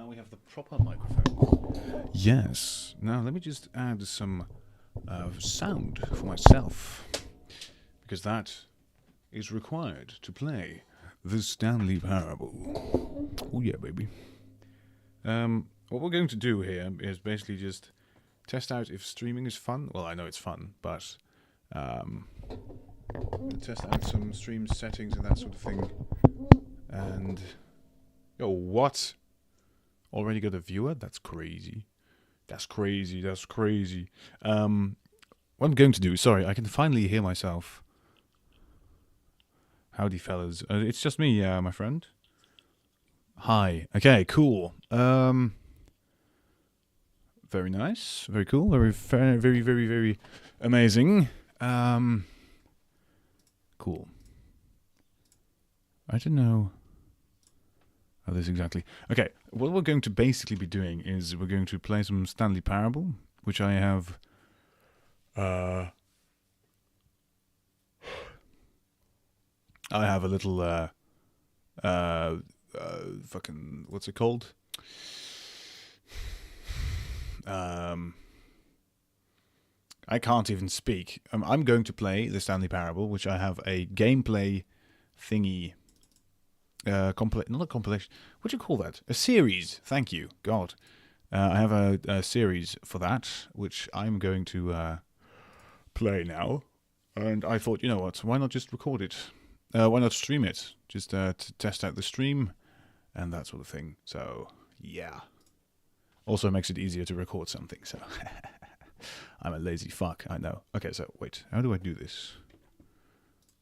we have the proper microphone. Yes. Now let me just add some sound for myself, because that is required to play the Stanley Parable. Oh yeah, baby. What we're going to do here is basically just test out if streaming is fun. Well, I know it's fun, but test out some stream settings and that sort of thing. And yo, what? Already got a viewer? That's crazy. That's crazy. That's crazy. What I'm going to do, sorry, I can finally hear myself. Howdy, fellas. It's just me, my friend. Hi. Okay, cool. Very nice. Very cool. Very amazing. Cool. I don't know how this exactly. Okay, what we're going to basically be doing is we're going to play some Stanley Parable, which I have. I have a little. Fucking. What's it called? I can't even speak. I'm going to play the Stanley Parable, which I have a gameplay thingy. Not a compilation. What do you call that? A series. Thank you. God. I have a series for that, which I'm going to play now. And I thought, you know what? Why not just record it? Why not stream it? Just to test out the stream and that sort of thing. So, yeah. Also makes it easier to record something, so... I'm a lazy fuck, I know. Okay, so, wait. How do I do this?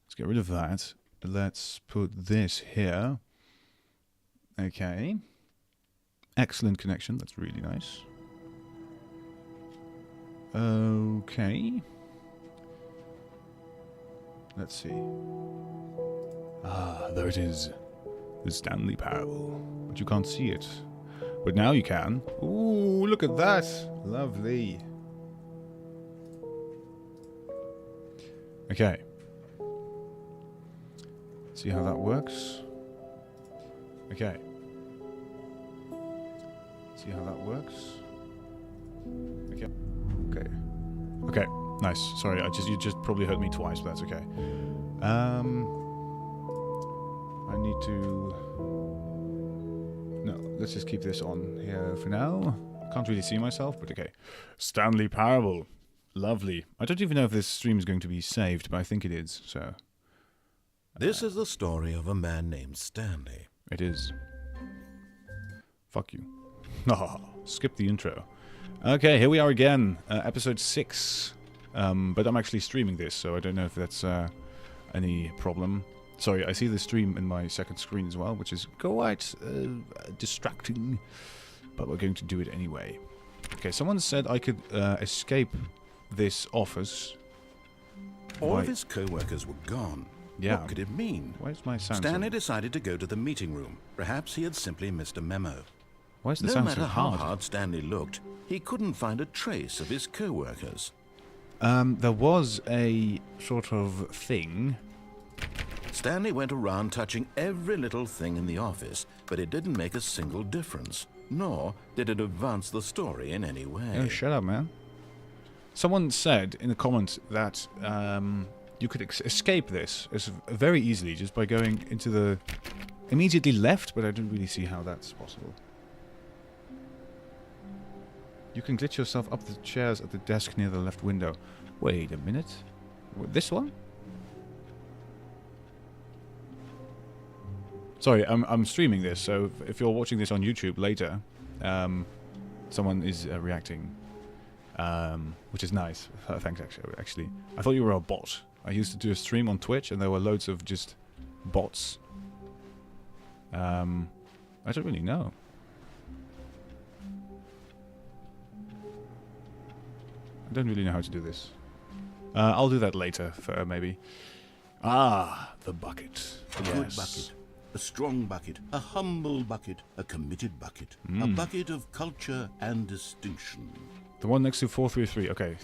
Let's get rid of that. Let's put this here. Okay. Excellent connection. That's really nice. Okay. Let's see. Ah, there it is. The Stanley Parable. But you can't see it. But now you can. Ooh, look at that. Lovely. Okay. See how that works? Okay. See how that works? Okay. Okay. Okay. Nice. Sorry, you just probably heard me twice, but that's okay. I need to... No, let's just keep this on here for now. Can't really see myself, but okay. Stanley Parable. Lovely. I don't even know if this stream is going to be saved, but I think it is, so... This is the story of a man named Stanley. It is. Fuck you. Oh, skip the intro. Okay, here we are again. Episode 6. But I'm actually streaming this, so I don't know if that's any problem. Sorry, I see the stream in my second screen as well, which is quite distracting. But we're going to do it anyway. Okay, someone said I could escape this office. All of his co-workers were gone. Yeah. What could it mean? Why is my sound Stanley decided to go to the meeting room. Perhaps he had simply missed a memo. Why is the No sound matter so how hard? hard Stanley looked, he couldn't find a trace of his co-workers. There was a sort of thing. Stanley went around touching every little thing in the office, but it didn't make a single difference, nor did it advance the story in any way. Oh, shut up, man. Someone said in the comment that you could escape this very easily just by going into the immediately left, but I don't really see how that's possible. You can glitch yourself up the chairs at the desk near the left window. Wait a minute. This one? Sorry, I'm streaming this, so if you're watching this on YouTube later, someone is reacting, which is nice. Thanks, actually. I thought you were a bot. I used to do a stream on Twitch, and there were loads of just bots. I don't really know. I don't really know how to do this. I'll do that later, maybe. Ah, the bucket. A good bucket. A strong bucket. A humble bucket. A committed bucket. A bucket of culture and distinction. The one next to 433. Okay,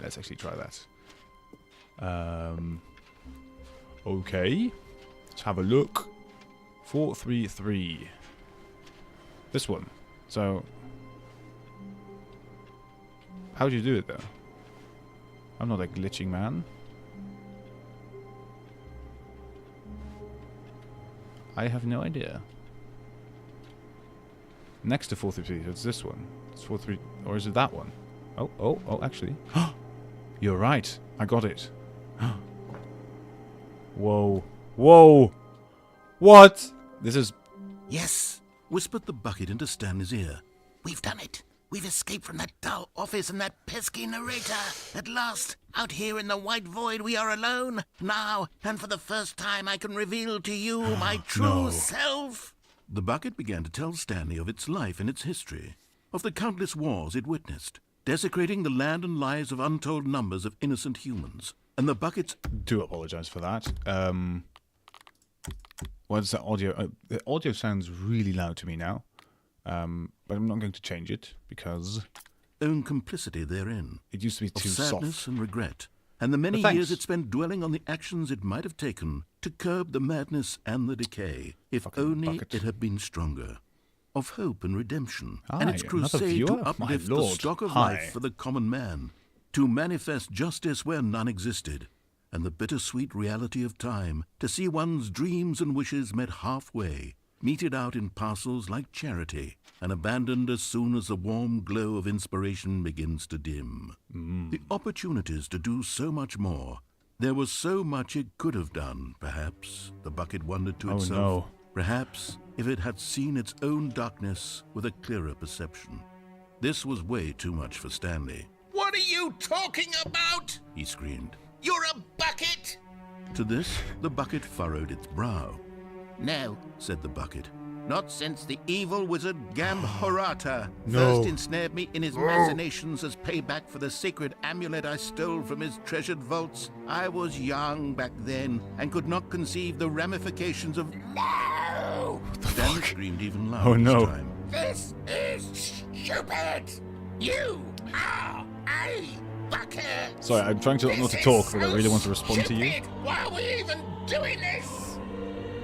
let's actually try that. Okay. Let's have a look. 433. This one. So, how do you do it though? I'm not a glitching man. I have no idea. Next to 433, it's this one. It's 43, or is it that one? Oh, actually. You're right. I got it. Whoa. Whoa! What? This is... Yes, whispered the bucket into Stanley's ear. We've done it. We've escaped from that dull office and that pesky narrator. At last, out here in the white void, we are alone. Now, and for the first time, I can reveal to you my true self. The bucket began to tell Stanley of its life and its history, of the countless wars it witnessed, desecrating the land and lives of untold numbers of innocent humans. And the bucket's... Do apologize for that. What is that audio? The audio sounds really loud to me now. But I'm not going to change it, because... own complicity therein. It used to be too of sadness soft. And regret, and the many years it spent dwelling on the actions it might have taken to curb the madness and the decay, if Fucking only bucket. it had been stronger. Of hope and redemption, Hi, and its another crusade viewer? to My uplift the lord. stock of Hi. life for the common man, to manifest justice where none existed, and the bittersweet reality of time, to see one's dreams and wishes met halfway, meted out in parcels like charity, and abandoned as soon as the warm glow of inspiration begins to dim. The opportunities to do so much more. There was so much it could have done, perhaps, the bucket wondered to itself. No. Perhaps, if it had seen its own darkness with a clearer perception. This was way too much for Stanley. What are you talking about? He screamed. You're a bucket! To this, the bucket furrowed its brow. No, Said the bucket. not since the evil wizard Gambhorata No. first ensnared me in his machinations as payback for the sacred amulet I stole from his treasured vaults. I was young back then and could not conceive the ramifications of... No! Stanley screamed even louder Oh, no. this time. This is stupid! You are a bucket! Sorry, I'm trying to not to talk, but I really want to respond to you. Why are we even doing this?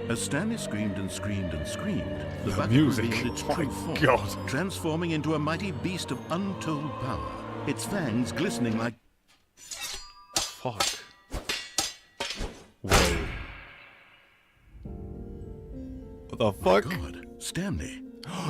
As Stanley screamed and screamed and screamed, the bucket music. revealed its Oh true my form, God. transforming into a mighty beast of untold power, its fangs glistening like... Fuck. Whoa. What the fuck? God, Stanley.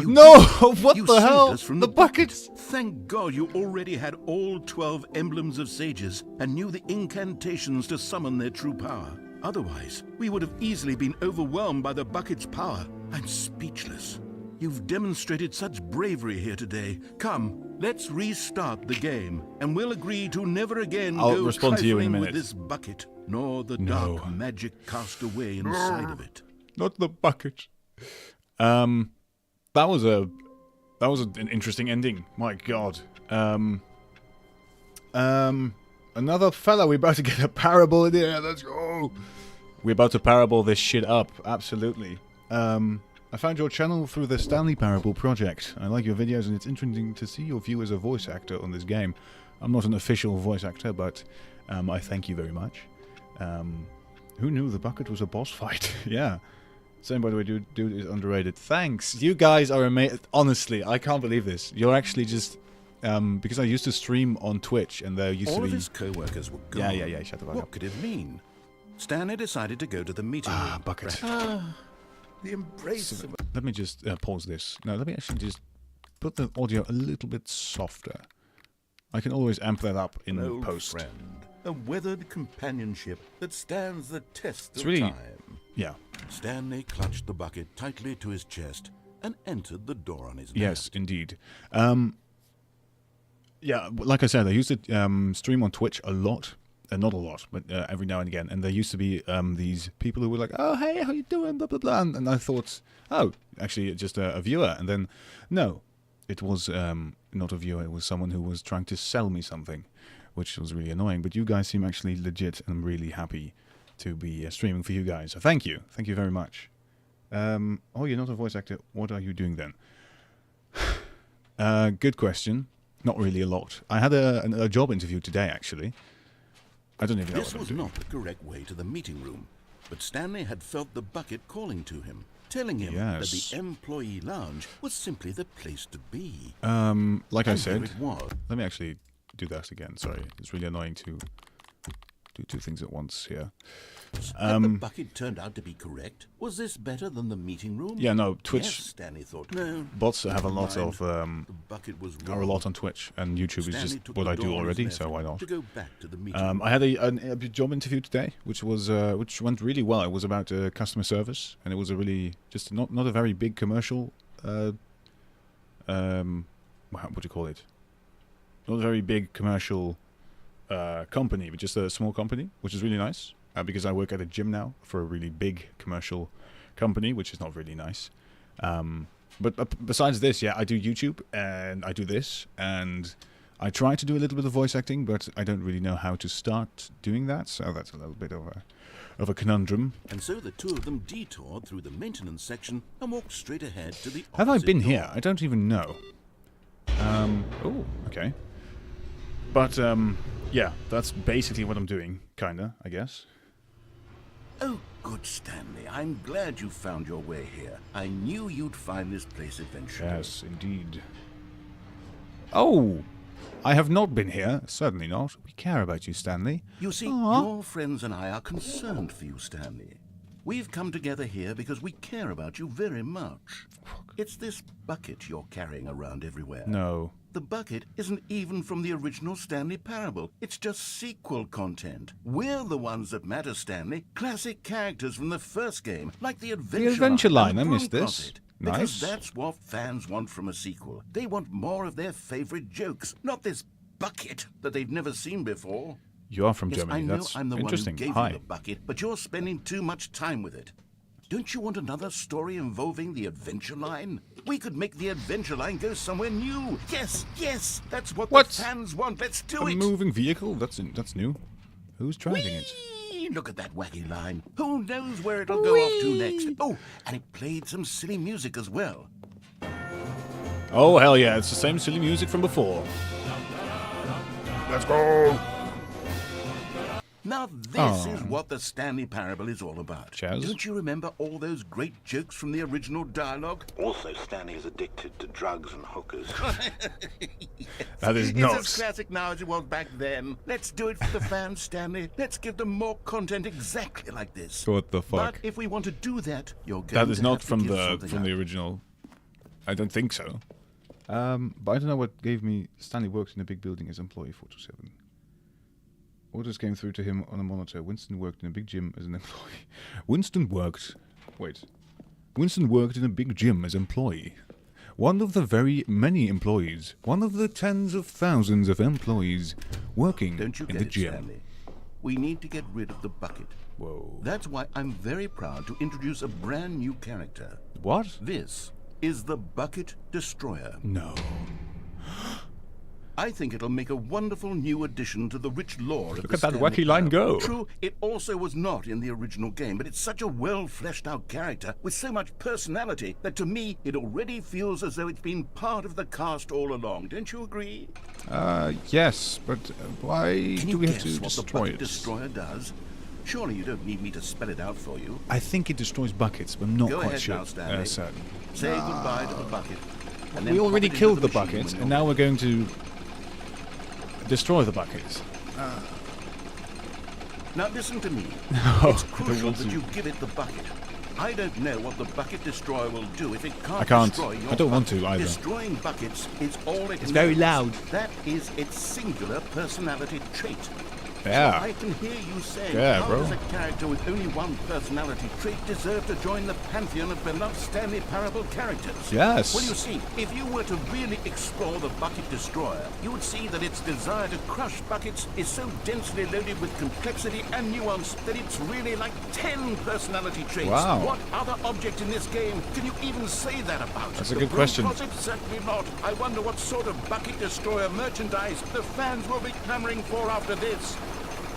No! What You the saved hell? us from The bucket! Thank God you already had all 12 emblems of sages and knew the incantations to summon their true power. Otherwise, we would have easily been overwhelmed by the bucket's power. I'm speechless. You've demonstrated such bravery here today. Come, let's restart the game, and we'll agree to never again I'll go respond to you in a trifling minute. with this bucket, nor the No. dark magic cast away inside of it. Not the bucket. That was an interesting ending. My God. Another fella. We're about to get a parable in here. Let's go. We're about to parable this shit up. Absolutely. I found your channel through the Stanley Parable project. I like your videos, and it's interesting to see your view as a voice actor on this game. I'm not an official voice actor, but I thank you very much. Who knew the bucket was a boss fight? Yeah. Saying, by the way, dude is underrated. Thanks. You guys are amazing. Honestly, I can't believe this. You're actually just... because I used to stream on Twitch, and there used All to of be... his co-workers were gone. Yeah, shut the fuck What up. could it mean? Stanley decided to go to the meeting room. Bucket. The embrace of... Let me just pause this. No, let me actually just put the audio a little bit softer. I can always amp that up in An old post. friend, a weathered companionship that stands the test It's of really- time. Yeah. Stanley clutched the bucket tightly to his chest and entered the door on his Yes, left. indeed. Yeah, like I said, I used to stream on Twitch a lot. Not a lot, but every now and again. And there used to be these people who were like, "Oh, hey, how you doing?" Blah blah blah. And I thought, oh, actually, just a viewer. And then, no, it was not a viewer. It was someone who was trying to sell me something, which was really annoying. But you guys seem actually legit, and I'm really happy to be streaming for you guys. So thank you very much. Oh, you're not a voice actor. What are you doing then? Good question. Not really a lot. I had a job interview today, actually. I don't even know This what I'm was doing. not the correct way to the meeting room, but Stanley had felt the bucket calling to him, telling him that Yes. the employee lounge was simply the place to be. Like I And said, here it was. let me actually do that again. Sorry, it's really annoying to do two things at once here. Had the bucket turned out to be correct? Was this better than the meeting room? Yeah, no, Twitch Yes, Stanley thought. No, bots have a lot mind. of the bucket was are a wrong. lot on Twitch, and YouTube is Stanley just took what the I do door on his already. left So why not? To go back to the meeting I had a job interview today, which went really well. It was about customer service, and it was a really just not a very big commercial. What do you call it? Not a very big commercial company, but just a small company, which is really nice. Because I work at a gym now for a really big commercial company, which is not really nice. But besides this, yeah, I do YouTube and I do this, and I try to do a little bit of voice acting, but I don't really know how to start doing that. So that's a little bit of a conundrum. And so the two of them detoured through the maintenance section and walked straight ahead to the Have I opposite been door. here? I don't even know. Oh, okay. But yeah, that's basically what I'm doing, kinda, I guess. Oh, good, Stanley. I'm glad you found your way here. I knew you'd find this place eventually. Yes, indeed. Oh, I have not been here. Certainly not. We care about you, Stanley. You see, Aw. your friends and I are concerned for you, Stanley. We've come together here because we care about you very much. It's this bucket you're carrying around everywhere. No. The bucket isn't even from the original Stanley Parable. It's just sequel content. We're the ones that matter, Stanley. Classic characters from the first game, like the Adventure Line, and I the missed Broom this. Closet. Nice. Because that's what fans want from a sequel. They want more of their favorite jokes, not this bucket that they've never seen before. You are from Yes, Germany. I know That's I'm the interesting. one who gave Hi. you the bucket, but you're spending too much time with it. Don't you want another story involving the Adventure Line? We could make the Adventure Line go somewhere new. Yes, yes, that's what What? the fans want. Let's do A it. moving vehicle? That's new. Who's driving it? Whee! Look at that wacky line. Who knows where it'll go off to next? Oh, and it played some silly music as well. Oh, hell yeah. It's the same silly music from before. Let's go. Now this is what the Stanley Parable is all about. Chaz? Don't you remember all those great jokes from the original dialogue? Also, Stanley is addicted to drugs and hookers. That is It's not. as classic now as it was back then. Let's do it for the fans, Stanley. Let's give them more content exactly like this. What the But fuck? if we want to do that, you're going That is to not have to from give the something up. original. I don't think so. But I don't know what gave me. Stanley works in a big building as employee 427. Orders came through to him on a monitor. Winston worked in a big gym as an employee. Winston worked in a big gym as employee. One of the very many employees. One of the tens of thousands of employees working Don't you in get the it, gym. Stanley? We need to get rid of the bucket. Whoa. That's why I'm very proud to introduce a brand new character. What? This is the Bucket Destroyer. No. I think it'll make a wonderful new addition to the rich lore of Look the at that Stanley wacky line Parable. go. True, it also was not in the original game, but it's such a well-fleshed-out character with so much personality that to me it already feels as though it's been part of the cast all along. Don't you agree? Yes, but why Can do you we have guess to what the destroy Bucket it? Destroyer does? Surely you don't need me to spell it out for you. I think it destroys buckets, but I'm not Go quite ahead sure. now, Stanley. Certain. Say goodbye to the bucket. And then We pop already it into killed the machine bucket, when and you're now we're going to destroy the buckets. Now listen to me. No, It's I don't crucial want that to. you give it the bucket. I don't know what the Bucket Destroyer will do if it can't, I can't. destroy your I don't want bucket. to either. Destroying buckets is all it It's very knows. loud. That is its singular personality trait. Yeah. So I can hear you saying, Yeah, how bro. does a character with only one personality trait deserve to join the pantheon of beloved Stanley Parable characters? Yes. Well, you see, if you were to really explore the Bucket Destroyer, you would see that its desire to crush buckets is so densely loaded with complexity and nuance that it's really like 10 personality traits. Wow. What other object in this game can you even say that about? That's a The good Broom question. Closet? Certainly not. I wonder what sort of Bucket Destroyer merchandise the fans will be clamoring for after this.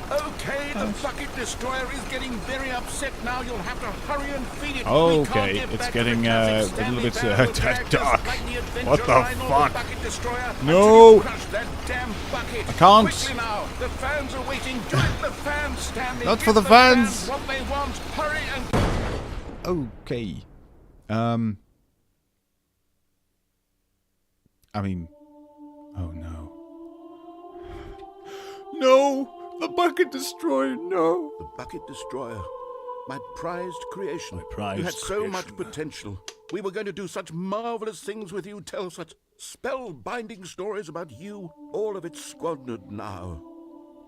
Okay, the Bucket Destroyer is getting very upset now. You'll have to hurry and feed it. Okay, We can't get it's back to getting, the classic a little Stanley bit, Parable dark. characters like the Adventure What the Line or fuck? Bucket Destroyer No. until you crush that damn bucket. I can't. Quickly now, the fans are waiting. Do it, the fans, Stanley. Not Give for the fans. What they want. Hurry and. Okay. I mean, oh no. No! The bucket destroyer, no! The bucket destroyer. My prized creation. My prized You had so creation. much potential. We were going to do such marvelous things with you, tell such spellbinding stories about you. All of it squandered now.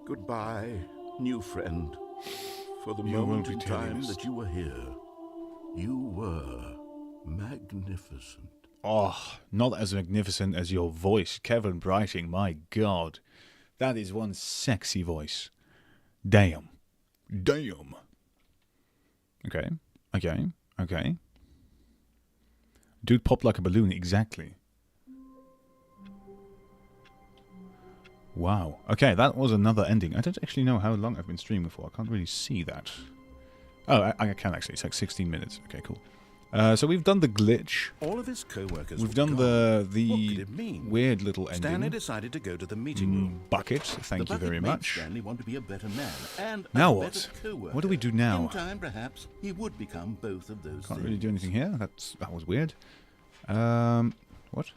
Goodbye, new friend. For the You moment will in be time tedious. that you were here, you were magnificent. Oh, not as magnificent as your voice, Kevin Brighting, my god. That is one sexy voice. Damn. Damn. Okay, okay, okay. Dude popped like a balloon, exactly. Wow. Okay, that was another ending. I don't actually know how long I've been streaming for. I can't really see that. Oh, I can actually. It's like 16 minutes. Okay, cool. So we've done the glitch. All of his co-workers We've were done gone. What the could it mean? weird little Stanley ending. decided to go to the meeting room. Bucket, thank The you very bucket made much. Stanley want to be a better man and Now a what? better co-worker. What do we do now? In time, perhaps, he would become both of those Can't things. really do anything here. That was weird. What?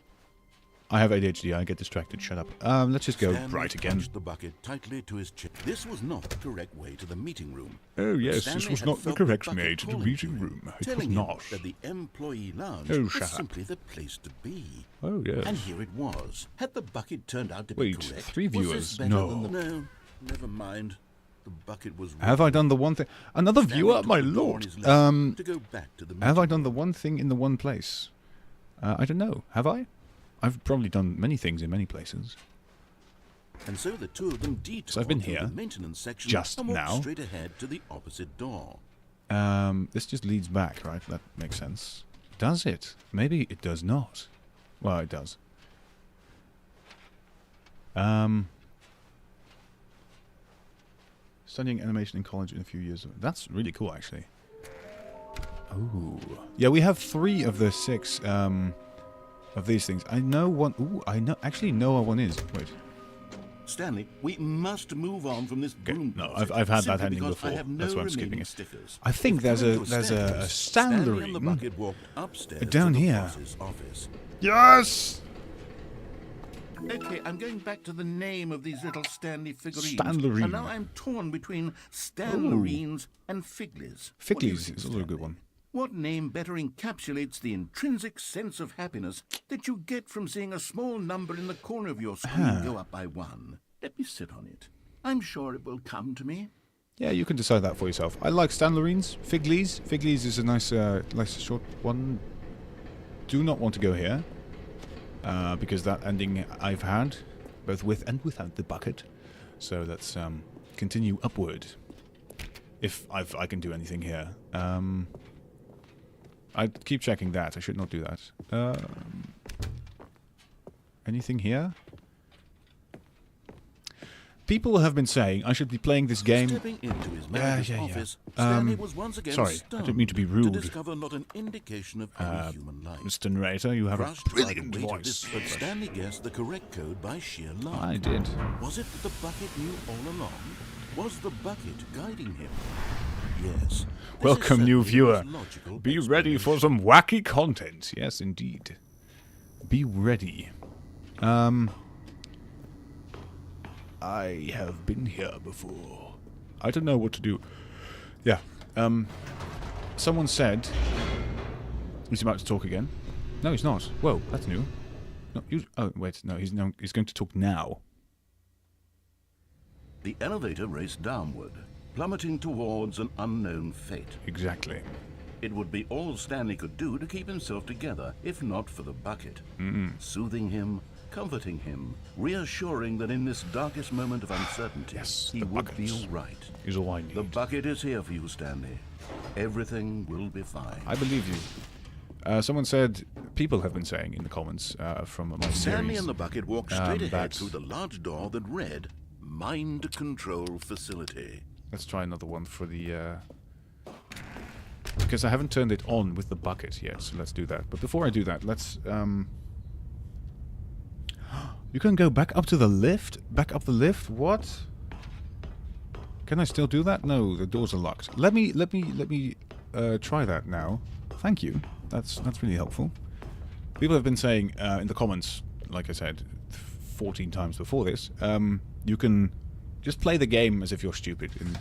I have ADHD. I get distracted. Shut up. Let's just go Stanley right again. clutched the bucket tightly to his chest. This was not the correct way to the meeting room. Oh yes, Stanley this was had not the felt correct bucket way to the calling meeting him, room. It was telling him not. that the employee lounge Oh, was shut up. simply the place to be. Oh yes. And here it was. Had the bucket turned out to Wait, be correct? 3 Was viewers? this better No. than the... No, never mind. The bucket was Have I done the one thing? Another Stanley viewer, took my the door on lord. his left to go back to the Have I meeting done the room. one thing in the one place? I don't know. Have I? I've probably done many things in many places. And so the two of them detoured So I've been through here the maintenance section just and walked now. straight ahead to the opposite door. This just leads back, right? That makes sense. Does it? Maybe it does not. Well, it does. Studying animation in college in a few years. That's really cool, actually. Ooh. Yeah, we have 3 of the 6 of these things. I know one. Ooh, I know. Actually, know what one is. Wait. Stanley, we must move on from this Okay, broom no, closet, I've had that simply ending because before. I have That's no why I'm skipping remaining it. stickers. I think If there's going a to there's a stairs, Stanley and the Stanley. bucket walked upstairs Down to the here. boss's office. Yes. Okay, I'm going back to the name of these little Stanley figurines. Stanlerine. And now I'm torn between Stanlerines and Figlies. What do you Figlies think, is also a good Stanley? one. What name better encapsulates the intrinsic sense of happiness that you get from seeing a small number in the corner of your screen go up by 1? Let me sit on it. I'm sure it will come to me. Yeah, you can decide that for yourself. I like Stanlerines. Figlies. Figlies is a nice, nice short one. Do not want to go here. Because that ending I've had, both with and without the bucket. So let's continue upward. If I can do anything here. I keep checking that. I should not do that. Anything here? People have been saying I should be playing this game. Stepping into his manager's yeah. office, Stanley was once again Sorry, I stunned didn't mean to be to rude. discover not an indication of any human life. Mr. Narrator, you have a Crushed by brilliant the weight of this, voice. but Stanley guessed the correct code by sheer luck. I did. Was it that the bucket knew all along? Was the bucket guiding him? Yes. This is Welcome, new certainly the viewer. most logical Be ready for explanation. some wacky content. Yes, indeed. Be ready. I have been here before. I don't know what to do. Yeah. Someone said... He's about to talk again. No, he's not. Whoa, that's new. No, oh, wait. No, he's going to talk now. The elevator raced downward, plummeting towards an unknown fate. Exactly. It would be all Stanley could do to keep himself together, if not for the bucket. Soothing him, comforting him, reassuring that in this darkest moment of uncertainty, Yes, he the would bucket be all right. Is all I need. The bucket is here for you, Stanley. Everything will be fine. I believe you. Someone said, people have been saying in the comments from my Stanley series. and the bucket walked straight ahead that- through the large door that read, Mind Control Facility. Let's try another one for the... Because I haven't turned it on with the bucket yet, so let's do that. But before I do that, let's... You can go back up to the lift? Back up the lift? What? Can I still do that? No, the doors are locked. Let me try that now. Thank you. That's really helpful. People have been saying in the comments, like I said 14 times before this, you can just play the game as if you're stupid. And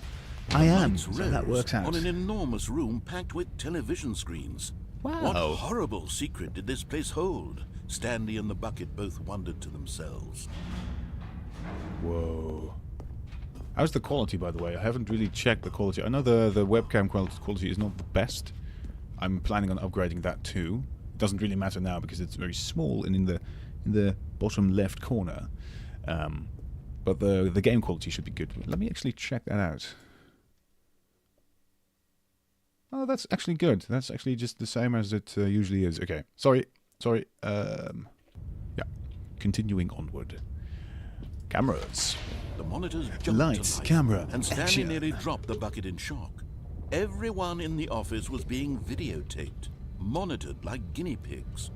I am, Lights so that rose works out. on an enormous room packed with television screens. Wow. What horrible secret did this place hold? Stanley and the bucket both wondered to themselves. Whoa. How's the quality, by the way? I haven't really checked the quality. I know the webcam quality is not the best. I'm planning on upgrading that too. It doesn't really matter now because it's very small and in the bottom left corner. But the game quality should be good. Let me actually check that out. Oh, that's actually good. That's actually just the same as it usually is. Okay, sorry. Yeah, continuing onward. Cameras. The monitors jumped Lights, to life, camera, and Stanley action. nearly dropped the bucket in shock. Everyone in the office was being videotaped, monitored like guinea pigs.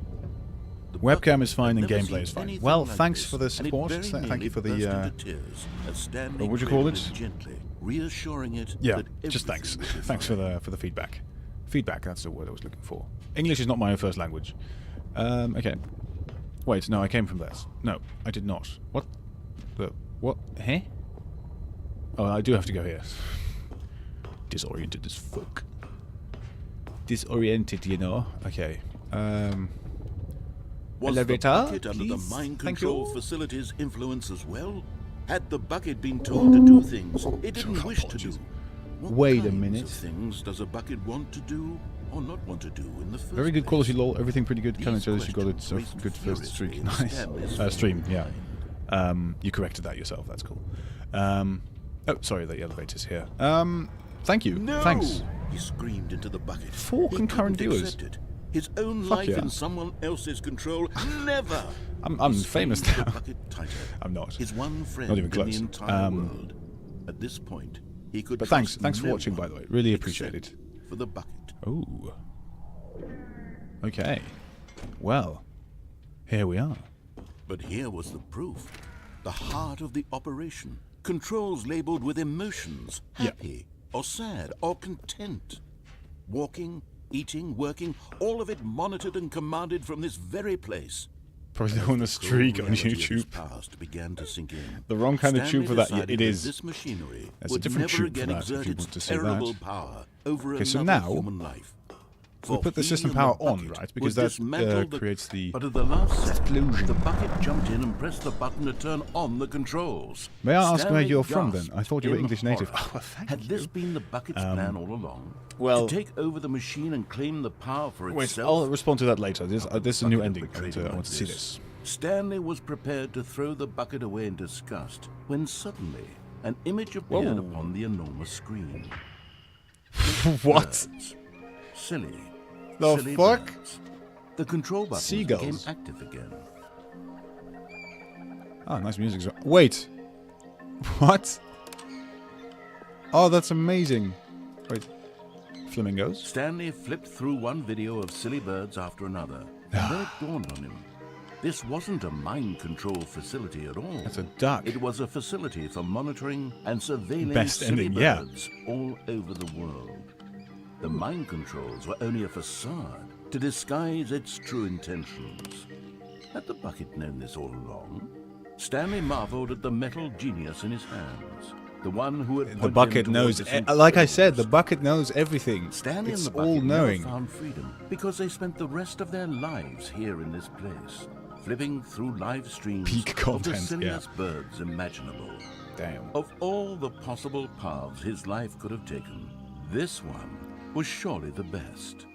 The Webcam bucket is fine had and never gameplay seen is fine. anything Well, like thanks this, for the and it support. very Thank nearly you for burst the. into tears as Stanley what would you call cradled it? Gently, reassuring it Yeah, that just thanks. everything would be Thanks fine. for the feedback. Feedback. That's the word I was looking for. English is not my first language. Okay. Wait, no, I came from that. No, I did not. What? What? Huh? Oh, I do have to go here. Disoriented as fuck. Disoriented, you know. Okay. Was Elevator, the bucket under the please? mind Thank control you. facility's influence as well? Had the bucket been told to do things it didn't wish to do? Apologies. What Wait a kinds minute. of things does a bucket want to do or not want to do in the first Very good place? quality, lol. Everything pretty good. These Kind of shows you got it. questions So raced good first furiously streak. in Nice. Stanley's Stream, yeah. mind. You corrected that yourself. That's cool. Oh, sorry, the elevator's here. Thank you. No! Thanks. He screamed into the bucket. 4 He concurrent couldn't viewers. accept it. His own Fuck life yeah. in someone else's control. Never! I'm He famous squeezed the now. bucket tighter. I'm not. His one friend Not even in close. the entire world. At this point, he could But thanks trust for no watching, by one the way. Really appreciate except it. For the bucket. Ooh. Okay. Well, here we are. But here was the proof. The heart of the operation. Controls labeled with emotions. Yeah. Happy, or sad, or content. Walking, eating, working, all of it monitored and commanded from this very place. Probably on a streak on Reality of his YouTube. past began to sink in. The wrong kind of tube for that. Yeah, Stanley it decided is. that This machinery There's a would different never tube for again that, if you exert want its to say terrible that. power over Okay, so another now, human life. we For put the he system and power on, bucket right? Because would that dismantle the- creates the But at the last second, explosion. the bucket jumped in and pressed the button to turn on the controls. May I ask where Stanley you're from, then? gasped I thought you were in English native. horror. Oh, thank Had this you. been the bucket's plan all along? well- to take over the machine and claim the power for Wait, itself? I'll respond to that later. This is a new Bucket ending. I betrayed want him to like see this. Stanley was prepared to throw the bucket away in disgust when suddenly an image appeared Whoa. upon the enormous screen. What? Birds. Silly. The silly fuck? birds. The control button Seagulls. became active again. Oh, nice music. as well. Wait. What? Oh, that's amazing. Wait. Flamingos? Stanley flipped through one video of silly birds after another, and then it dawned on him. This wasn't a mind control facility at all. That's a duck. It was a facility for monitoring and surveilling Best silly ending, yeah. birds all over the world. The mind controls were only a facade to disguise its true intentions. Had the bucket known this all along? Stanley marveled at the metal genius in his hands. The one who had The pointed bucket him knows, towards his like I said, the intelligence. bucket knows everything. Stanley It's and the bucket all knowing. never found freedom because they spent the rest of their lives here in this place, flipping through live streams Peak of the content, silliest birds imaginable. Damn. Of all the possible paths his life could have taken, this one was surely the best.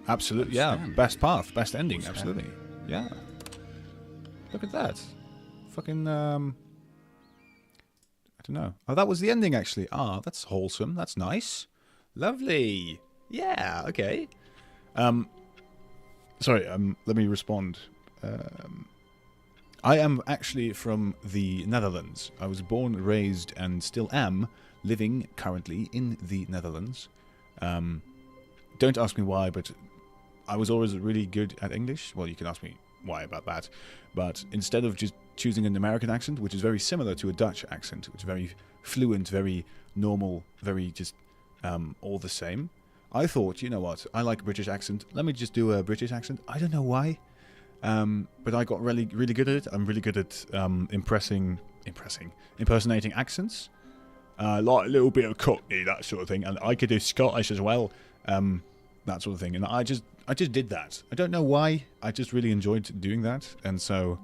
Absolutely, yeah. Stanley Best path, best ending, was absolutely. Yeah. Look at that. Fucking, I don't know. Oh, that was the ending, actually. Ah, that's wholesome. That's nice. Lovely. Yeah, okay. Sorry, let me respond. I am actually from the Netherlands. I was born, raised, and still am living currently in the Netherlands. Don't ask me why, but I was always really good at English. Well, you can ask me why about that. But instead of just choosing an American accent, which is very similar to a Dutch accent, which is very fluent, very normal, very just all the same, I thought, you know what, I like a British accent. Let me just do a British accent. I don't know why, but I got really good at it. I'm really good at impersonating accents, like a little bit of Cockney, that sort of thing. And I could do Scottish as well, that sort of thing. And I just did that. I don't know why. I just really enjoyed doing that, and so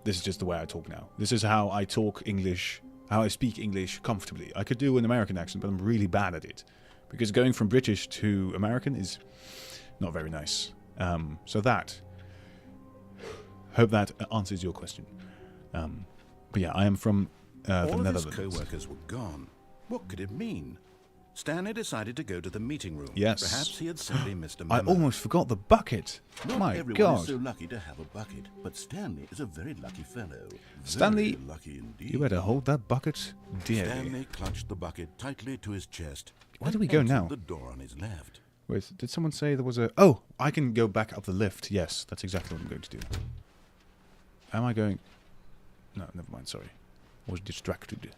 this is just the way I talk now. This is how I talk English, how I speak English comfortably. I could do an American accent, but I'm really bad at it. Because going from British to American is not very nice. So that. Hope that answers your question. But yeah, I am from the Netherlands. All of his co-workers were gone. What could it mean? Stanley decided to go to the meeting room. Yes. Perhaps he had simply missed a I memo. almost forgot the bucket. Not My everyone God. is so lucky to have a bucket, but Stanley is a very lucky fellow. Stanley, very lucky indeed. You better hold that bucket dearly. Stanley clutched the bucket tightly to his chest. Where do and we go entered now? The door on his left. Wait, did someone say there was a... Oh, I can go back up the lift. Yes, that's exactly what I'm going to do. Am I going... No, never mind, sorry. I was distracted.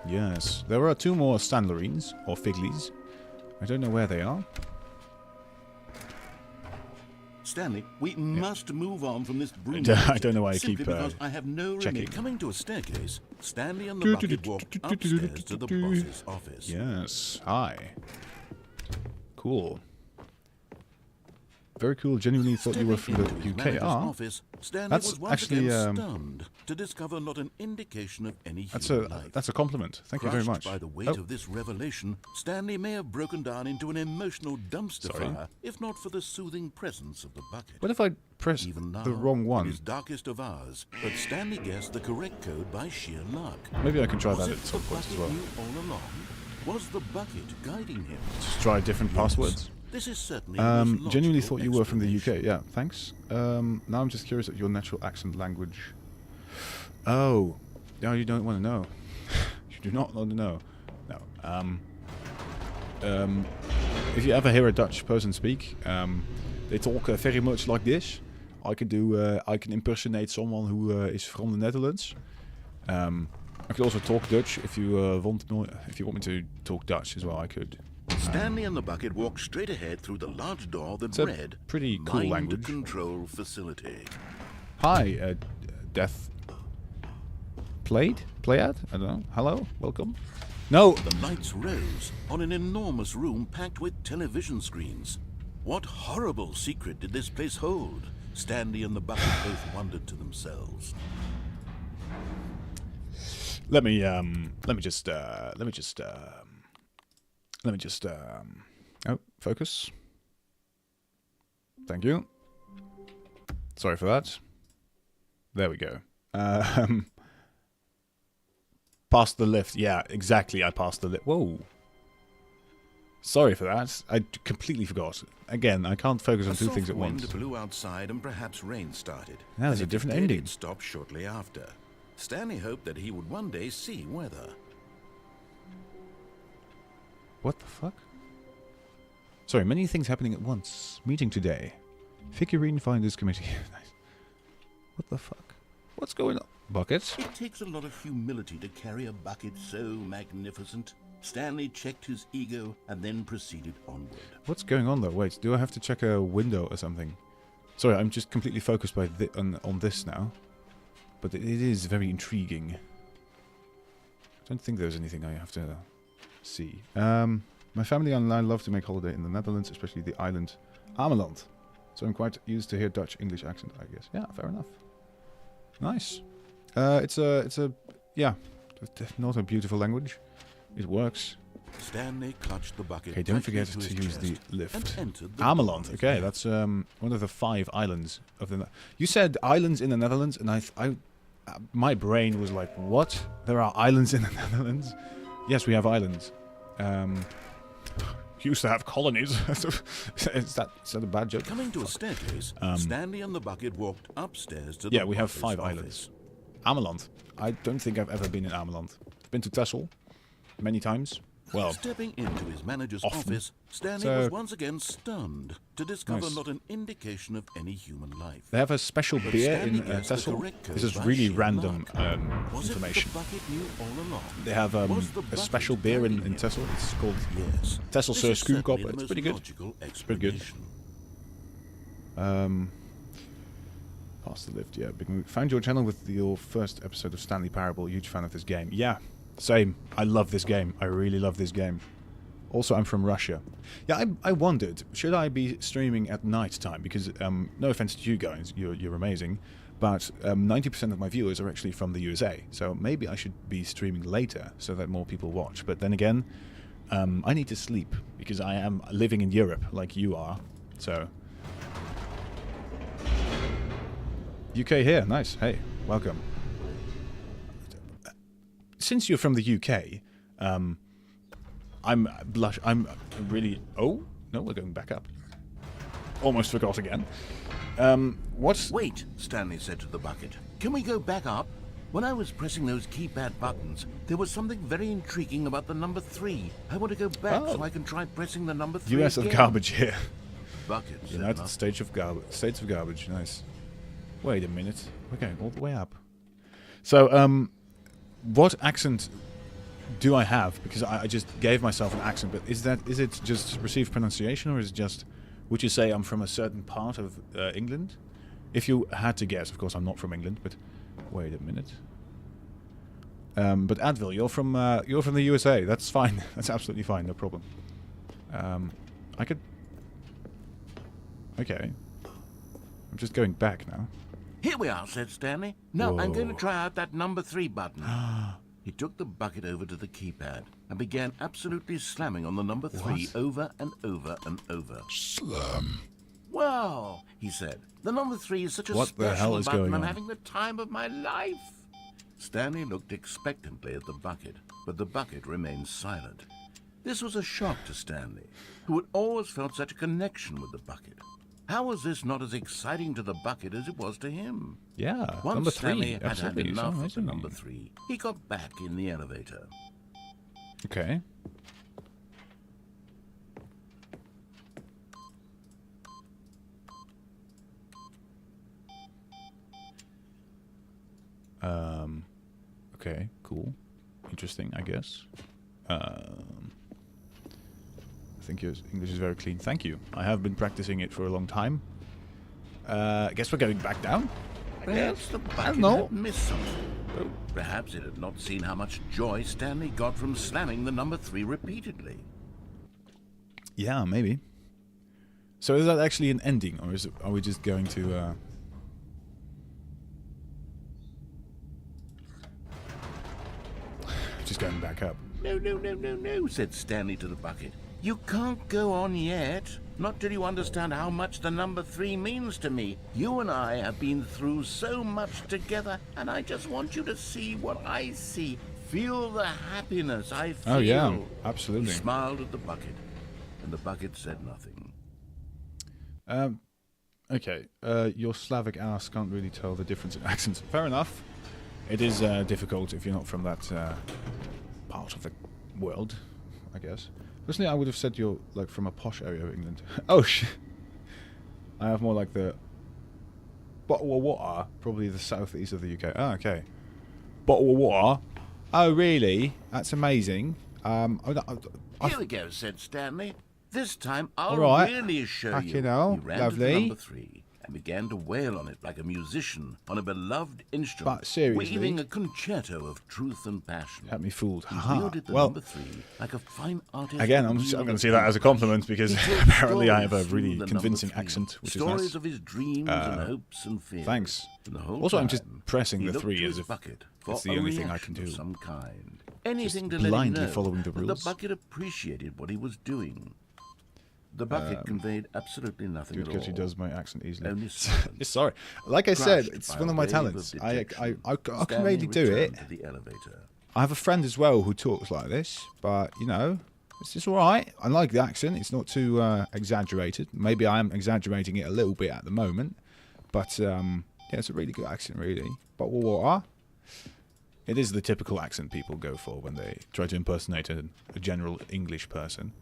Yes, there are 2 more Stanlerines, or Figlies. I don't know where they are. Stanley, we must move on from this broom. I don't know why I simply keep because I have no checking. remedy. Coming to a staircase, Stanley and the bucket walked upstairs to the boss's office. Yes, hi. Cool. Very cool. Genuinely thought you were from the UK. Ah, office, Stanley that's was once actually again stunned to discover not an indication of any that's human life. a compliment. Thank you very much. By the weight Oh, of this revelation, Stanley may have broken down into an emotional dumpster Sorry. fire, if not for the soothing presence of the bucket. what if I press Even now, the wrong in one? his darkest of hours, but Stanley guessed the correct code by sheer luck. Maybe I can try Was that it at some the point as bucket well. knew all along? Was the bucket guiding him? Just try different passwords. This is certainly the most Genuinely logical thought you were from the UK. explanation. Yeah, thanks. Now I'm just curious at your natural accent language. Oh, no, you don't want to know. You do not want to know. No. If you ever hear a Dutch person speak, they talk very much like this. I can impersonate someone who is from the Netherlands. I could also talk Dutch if you want me to talk Dutch as well. I could. Stanley and the bucket walked straight ahead through the large door that It's a read pretty cool Mind language. Control Facility. Hi, Death. Played? Playad? I don't know. Hello? Welcome? No! The lights rose on an enormous room packed with television screens. What horrible secret did this place hold? Stanley and the bucket both wondered to themselves. Let me just oh, focus. Thank you. Sorry for that. There we go. Past the lift. Yeah, exactly. I passed the lift. Whoa. Sorry for that. I completely forgot. Again, I can't focus on 2 things at once. Wind blew outside and perhaps rain started. Now there's And a if it different did, ending. It stopped shortly after. Stanley hoped that he would one day see weather. What the fuck? Sorry, many things happening at once. Meeting today. Figurine Finders Committee. Nice. What the fuck? What's going on? Buckets? It takes a lot of humility to carry a bucket so magnificent. Stanley checked his ego and then proceeded onward. What's going on though? Wait, do I have to check a window or something? Sorry, I'm just completely focused by on this now. But it is very intriguing. I don't think there's anything I have to see. My family and I love to make holiday in the Netherlands, especially the island Ameland. So I'm quite used to hear Dutch English accent, I guess. Yeah, fair enough. Nice. It's a yeah, not a beautiful language. It works. Stanley clutched the bucket. Okay, don't tightly forget to his to use the chest lift. and entered the Ameland. door on his Okay, left. that's one of the 5 islands of the. You said islands in the Netherlands, and my brain was like, what? There are islands in the Netherlands? Yes, we have islands. Used to have colonies. is that a bad joke? Coming to a staircase, Stanley and the bucket walked upstairs to the Yeah, we have boss's 5 office. islands. Ameland. I don't think I've ever been in Ameland. I've been to Texel many times. well, Stepping into his manager's often. office, Stanley So- was once again stunned to discover Nice. not an indication of any human life. they have a special But beer Stanley in guessed the Texel. correct code This is by really sheer random luck. Was information. it the bucket knew all along? They have Was the a bucket special beer in guiding him? Texel. It's called Yes. Texel This Sir is certainly Skoomkop. the It's most pretty good. logical pretty good. explanation. Past the lift, yeah. Big move. Found your channel with your first episode of Stanley Parable. Huge fan of this game. Yeah, same. I love this game. I really love this game. Also, I'm from Russia. Yeah, I wondered, should I be streaming at night time? Because, no offense to you guys, you're amazing, but 90% of my viewers are actually from the USA. So maybe I should be streaming later so that more people watch. But then again, I need to sleep because I am living in Europe like you are. So... UK here, nice. Hey, welcome. Since you're from the UK, I'm really... Oh, no, we're going back up. Almost forgot again. What's... Wait, Stanley said to the bucket. Can we go back up? When I was pressing those keypad buttons, there was something very intriguing about the number 3. I want to go back so I can try pressing the number 3 US again. of garbage here. Bucket said United nothing. States of garbage, nice. Wait a minute, we're going all the way up. So, what accent do I have? Because I just gave myself an accent, but is it just received pronunciation, or is it just, would you say I'm from a certain part of England? If you had to guess, of course I'm not from England, but wait a minute. But Advil, you're from the USA. That's fine. That's absolutely fine. No problem. I could. Okay. I'm just going back now. Here we are, said Stanley. Now I'm going to Whoa. try out that number 3 button. He took the bucket over to the keypad and began absolutely slamming on the number 3 over and over and over. Slam. Wow, he said. The number 3 is such a What the special hell is button. going I'm on? having the time of my life. Stanley looked expectantly at the bucket, but the bucket remained silent. This was a shock to Stanley, who had always felt such a connection with the bucket. How was this not as exciting to the bucket as it was to him? Yeah, Once number Stanley 3. had Absolutely. had so enough of the amazing. number 3, he got back in the elevator. Okay. Okay, cool. Interesting, I guess. I think your English is very clean. Thank you. I have been practicing it for a long time. I guess we're going back down? Perhaps the bucket know. had missed something. Perhaps it had not seen how much joy Stanley got from slamming the number 3 repeatedly. Yeah, maybe. So is that actually an ending, or are we just going to... just going back up? No, no, no, no, no, said Stanley to the bucket. You can't go on yet. Not till you understand how much the number 3 means to me. You and I have been through so much together, and I just want you to see what I see. Feel the happiness I feel. Oh, yeah, He absolutely. smiled at the bucket, and the bucket said nothing. Okay, your Slavic ass can't really tell the difference in accents. Fair enough. It is difficult if you're not from that part of the world, I guess. Personally, I would have said you're like from a posh area of England. Oh shit! I have more like the bottle of water, probably the southeast of the UK. Oh, okay. Bottle of water. Oh, really? That's amazing. Here we go, said Stanley. This time I'll All right. really show Fucking you. hell, He ran lovely. to the number 3 and began to wail on it like a musician on a beloved instrument, But seriously? waving a concerto of truth and passion. Had me fooled. He Haha. wielded the Well, number 3 like a fine artist. again, I'm would wield going a to see that as a paintbrush. compliment because He told apparently I have a stories through really the convincing number 3, accent, which is stories nice. of his dreams and hopes and fears. Thanks. And the whole Also, I'm just time, pressing he the looked 3 to as his if bucket it's for the a only thing I can reaction of do. some kind. Anything to blindly let him know following the that rules. the bucket appreciated what he was doing. The bucket conveyed absolutely nothing Good at because all. he does my accent easily. Only silence. Sorry. Like I said, Crushed it's by one a of my wave talents. of I dejection, can Stanley really do it. returned to the elevator. I have a friend as well who talks like this, but, you know, it's just alright. I like the accent. It's not too exaggerated. Maybe I am exaggerating it a little bit at the moment. But, yeah, it's a really good accent, really. Bottle of water. It is the typical accent people go for when they try to impersonate a general English person.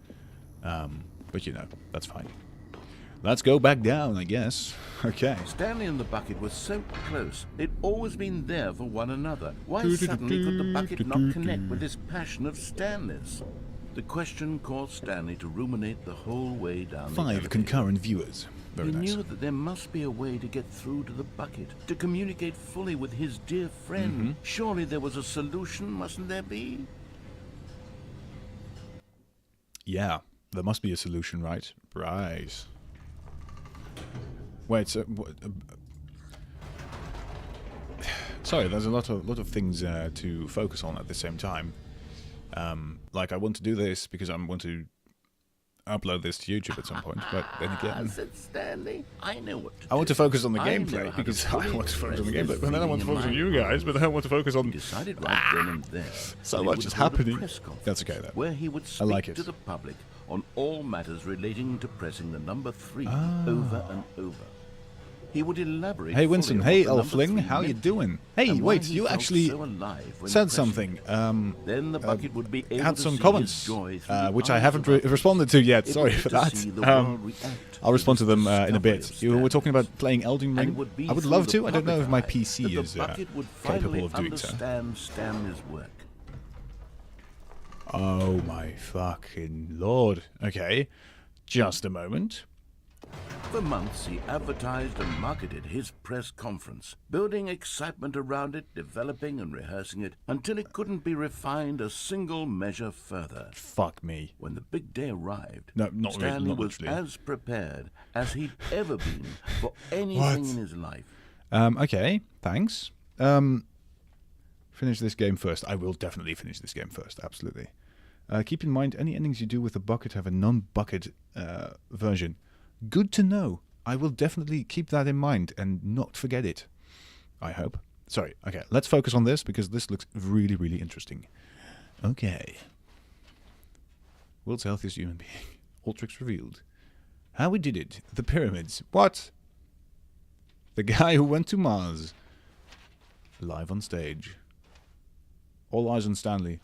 But you know, that's fine. Let's go back down, I guess. Okay. Stanley and the bucket were so close. They'd always been there for one another. Why suddenly could the bucket not connect with this passion of Stanley's? The question caused Stanley to ruminate the whole way down the 5 elevator. concurrent viewers. Very He nice. knew that there must be a way to get through to the bucket, to communicate fully with his dear friend. Surely there was a solution, mustn't there be? Yeah, there must be a solution, right? Right. Wait, so... sorry, there's a lot of things to focus on at the same time. Like, I want to do this because I want to upload this to YouTube at some point, but then again... said Stanley. I know what to I want do. to focus on the I know gameplay, how to because I fully want to focus on the express gameplay, this but then I want to feeling focus on in you my guys, but then I want to focus on... He decided right then and there So that he much would is hold a happening. press conference That's okay, though. where he would I speak like it. to the public on all matters relating to pressing the number 3 over and over. He would elaborate. Hey Winston, fully on hey what the number Elfling, 3 how you meant doing? Hey, and why wait, he you felt actually so alive when said pressing. something. Then the bucket would be able Had to some see comments, his joy through the which I eyes haven't of others. responded to yet. It Sorry was for to that. see the world react I'll respond to them the in a bit. discovery You of were talking about Stanley. playing Elden And it Ring. would be I would through love the to. I don't know if my public eye PC that is the bucket would capable finally of doing so. understand Stanley's work. Oh my fucking lord. Okay, just a moment. For months, he advertised and marketed his press conference, building excitement around it, developing and rehearsing it, until it couldn't be refined a single measure further. Fuck me. When the big day arrived, No, not really, Stanley not was literally. as prepared as he'd ever been for anything in his life. Okay, thanks. Finish this game first. I will definitely finish this game first, absolutely. Keep in mind, any endings you do with a bucket have a non-bucket version. Good to know. I will definitely keep that in mind and not forget it. I hope. Sorry, okay, let's focus on this because this looks really, really interesting. Okay. World's healthiest human being. All tricks revealed. How we did it. The pyramids. What? The guy who went to Mars. Live on stage. All eyes on Stanley.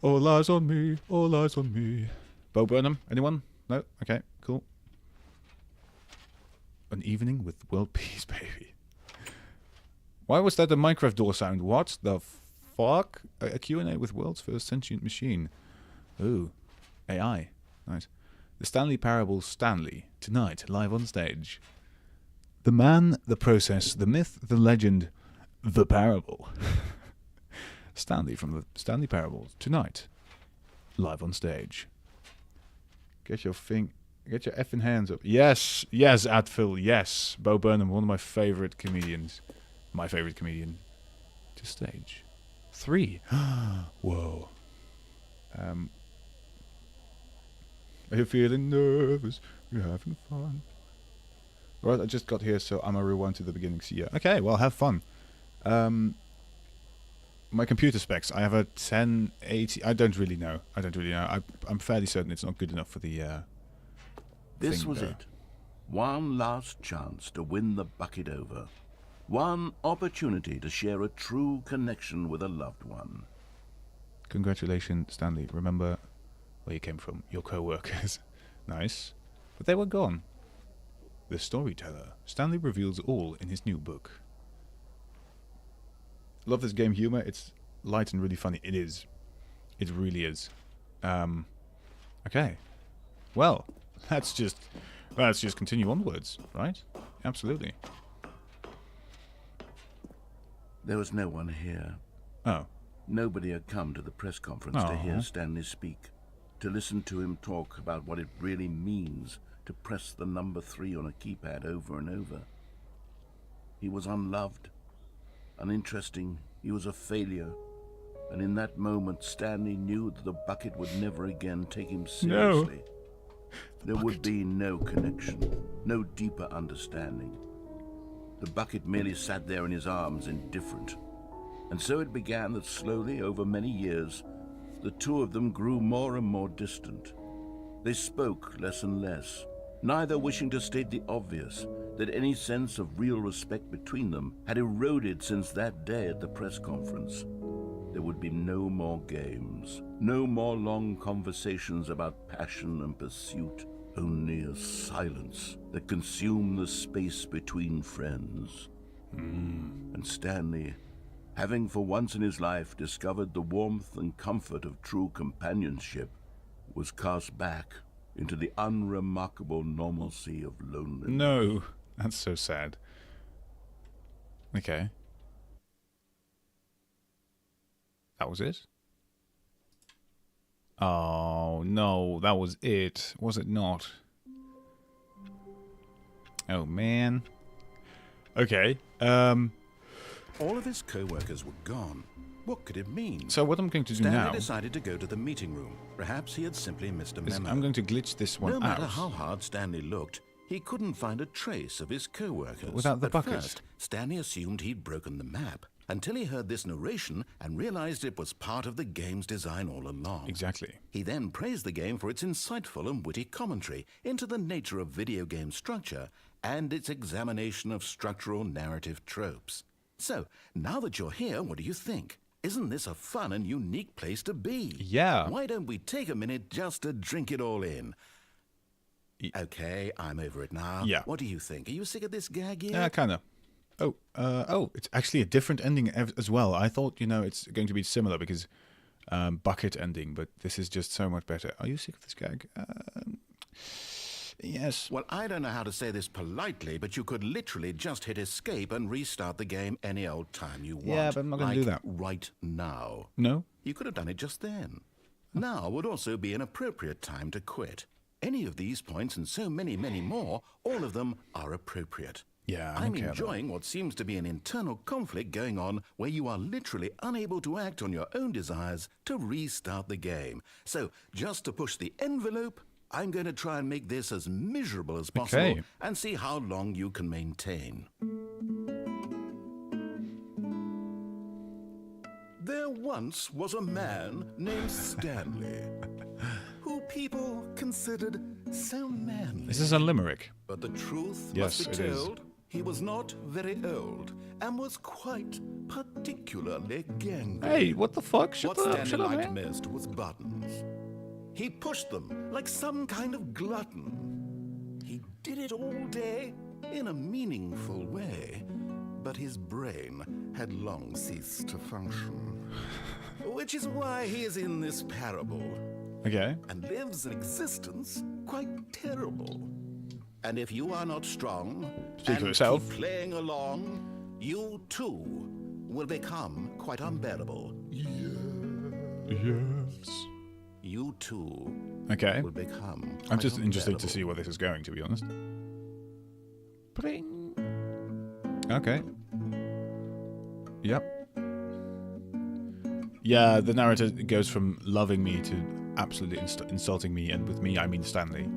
All eyes on me. All eyes on me. Bo Burnham? Anyone? No? Okay, cool. An evening with world peace, baby. Why was that a Minecraft door sound? What the fuck? A Q&A with world's first sentient machine. Ooh. AI. Nice. The Stanley Parable Stanley. Tonight, live on stage. The man, the process, the myth, the legend, the parable. Stanley from the Stanley Parable. Tonight, live on stage. Get your effing hands up. Yes, yes, Adphil, yes. Bo Burnham, one of my favourite comedians. My favourite comedian. To stage. 3. Whoa. Are you feeling nervous? You're having fun. Right, I just got here, so I'm going to rewind to the beginning. So yeah. Okay, well, have fun. My computer specs, I have a 1080... I don't really know. I'm fairly certain it's not good enough for the... This thing was there. it. One last chance to win the bucket over. One opportunity to share a true connection with a loved one. Congratulations, Stanley. Remember where you came from. Your co-workers. Nice. But they were gone. The storyteller. Stanley reveals all in his new book. Love this game humor. It's light and really funny. It is. It really is. Okay. Well, let's just continue onwards, right? Absolutely. There was no one here. Oh. Nobody had come to the press conference to hear Aw. Stanley speak, to listen to him talk about what it really means to press the number 3 on a keypad over and over. He was unloved, uninteresting, he was a failure, and in that moment Stanley knew that the bucket would never again take him seriously. There would be no connection, no deeper understanding. The bucket merely sat there in his arms, indifferent. And so it began that slowly, over many years, the two of them grew more and more distant. They spoke less and less, neither wishing to state the obvious, that any sense of real respect between them had eroded since that day at the press conference. there would be no more games, no more long conversations about passion and pursuit, only a silence that consumed the space between friends. And Stanley, having for once in his life discovered the warmth and comfort of true companionship, was cast back into the unremarkable normalcy of loneliness. No, that's so sad. Okay. That was it? Oh, no, that was it. Was it not? Oh, man. Okay. All of his co-workers were gone. What could it mean? So what I'm going to do Stanley now decided to go to the meeting room. Perhaps he had simply missed a is memo. I'm going to glitch this one No matter out. how hard Stanley looked, he couldn't find a trace of his co-workers. Without the At bucket. first, Stanley assumed he'd broken the map, until he heard this narration and realized it was part of the game's design all along. Exactly. He then praised the game for its insightful and witty commentary into the nature of video game structure and its examination of structural narrative tropes. So, now that you're here, what do you think? Isn't this a fun and unique place to be? Yeah. Why don't we take a minute just to drink it all in? Okay, I'm over it now. Yeah. What do you think? Are you sick of this gag yet? Yeah, kind of. Oh, it's actually a different ending as well. I thought, it's going to be similar because bucket ending, but this is just so much better. Are you sick of this gag? Yes. Well, I don't know how to say this politely, but you could literally just hit escape and restart the game any old time you want. Yeah, but I'm not going to do that. Right now. No? You could have done it just then. Now would also be an appropriate time to quit. Any of these points and so many, many more, all of them are appropriate. Yeah, I I'm don't care, though. enjoying what seems to be an internal conflict going on where you are literally unable to act on your own desires to restart the game. So, just to push the envelope, I'm going to try and make this as miserable as possible Okay. and see how long you can maintain. There once was a man named Stanley, who people considered so manly. This is a limerick. But the truth Yes, must be it is. told, he was not very old and was quite particularly gangly. Hey, what the fuck? Shut What up, Stanley liked man. most was buttons. He pushed them like some kind of glutton. He did it all day in a meaningful way, but his brain had long ceased to function. Which is why he is in this parable Okay. and lives an existence quite terrible. And if you are not strong Speak for and yourself. keep playing along, you too will become quite unbearable. Yes. You too Okay. will become I'm quite just interested to unbearable. see where this is going, to be honest. Bling. Okay. Yep. Yeah, the narrator goes from loving me to absolutely insulting me, and with me I mean Stanley.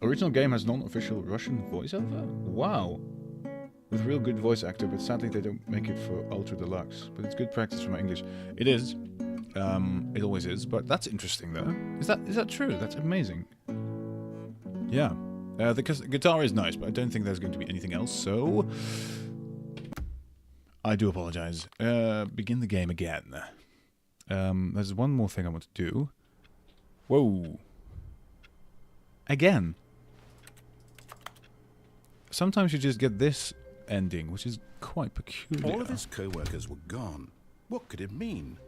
Original game has non-official Russian voiceover? Wow. With real good voice actor, but sadly they don't make it for Ultra Deluxe. But it's good practice for my English. It is. It always is, but that's interesting though. Is that true? That's amazing. Yeah. The guitar is nice, but I don't think there's going to be anything else, so I do apologize. Begin the game again. There's one more thing I want to do. Whoa. Again. Sometimes you just get this ending, which is quite peculiar. All of his co-workers were gone. What could it mean?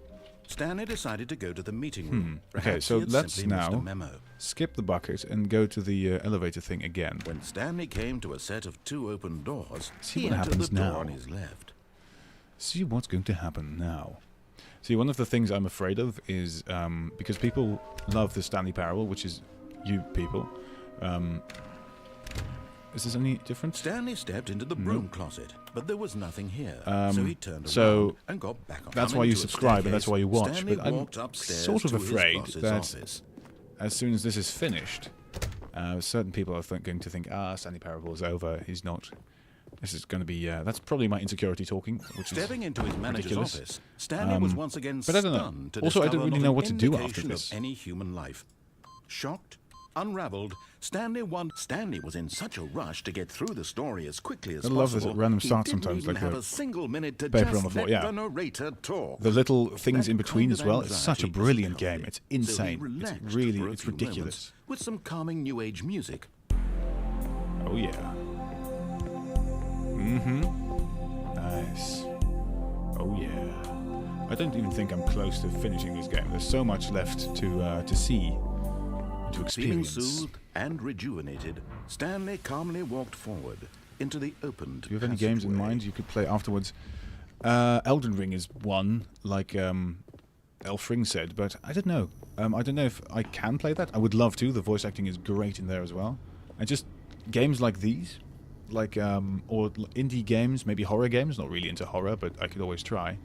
Stanley decided to go to the meeting room. Okay, Perhaps so he had let's simply missed a now memo. skip the bucket and go to the elevator thing again. When Stanley came to a set of 2 open doors, See he what entered happens the door now. on his left. See what's going to happen now. See, one of the things I'm afraid of is, because people love the Stanley Parable, which is you people, is this any different? Stanley stepped into the broom closet, but there was nothing here. Um, So he turned so around and got back on. that's why Coming you to a subscribe and that's staircase, why you watch, Stanley but I'm walked upstairs sort of to his afraid boss's that office. as soon as this is finished, certain people are going to think, Stanley Parable is over, he's not. This is going to be, that's probably my insecurity talking, which is Stepping into his manager's ridiculous. office, Stanley was once again but I don't know. stunned to Also, I don't discover really not know an what to do after indication this. of any human life. Shocked, unraveled, Stanley was in such a rush to get through the story as quickly as I possible. love this at random he starts didn't sometimes, even like have a a single minute to paper just on the floor, let yeah. the narrator talk. The little things That in between kind as of well. It's such a anxiety brilliant wasn't game. healthy, It's so he insane. relaxed It's for really, a it's few ridiculous. moments with some calming new age music. Oh yeah. Nice. Oh yeah. I don't even think I'm close to finishing this game. There's so much left to see, to Feeling experience. soothed and rejuvenated, Stanley calmly walked forward into the opened Do you have any games in passageway. mind you could play afterwards? Elden Ring is one, like Elfring said, but I don't know. I don't know if I can play that. I would love to. The voice acting is great in there as well. And just games like these, like or indie games, maybe horror games. Not really into horror, but I could always try.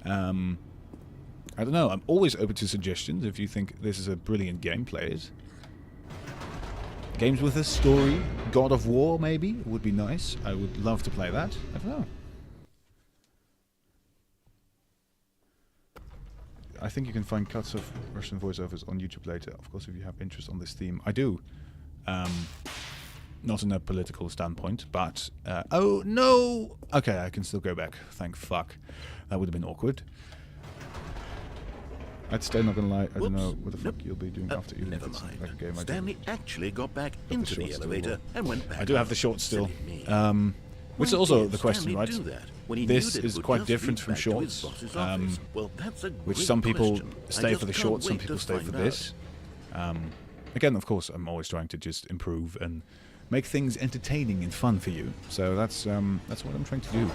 I don't know. I'm always open to suggestions. If you think this is a brilliant game, play it. Games with a story, God of War maybe would be nice. I would love to play that. I don't know. I think you can find cuts of Russian voiceovers on YouTube later. Of course, if you have interest on this theme, I do. Not in a political standpoint, but oh no! Okay, I can still go back. Thank fuck. That would have been awkward. I'd stay, not gonna lie. I don't know what the fuck you'll be doing after, even if Never it's mind. like a game I do. Stanley actually got back into the shorts still elevator will. and went back. I do have up. the shorts still. Silly me. Which is Why also did the question, Stanley right? do that when he This knew that is it would quite just different lead from back to his shorts, boss's office? Well, that's a which great some people question. I stay just for the can't shorts, some wait people to stay for find this. Again, of course, I'm always trying to just improve and make things entertaining and fun for you. So that's what I'm trying to do.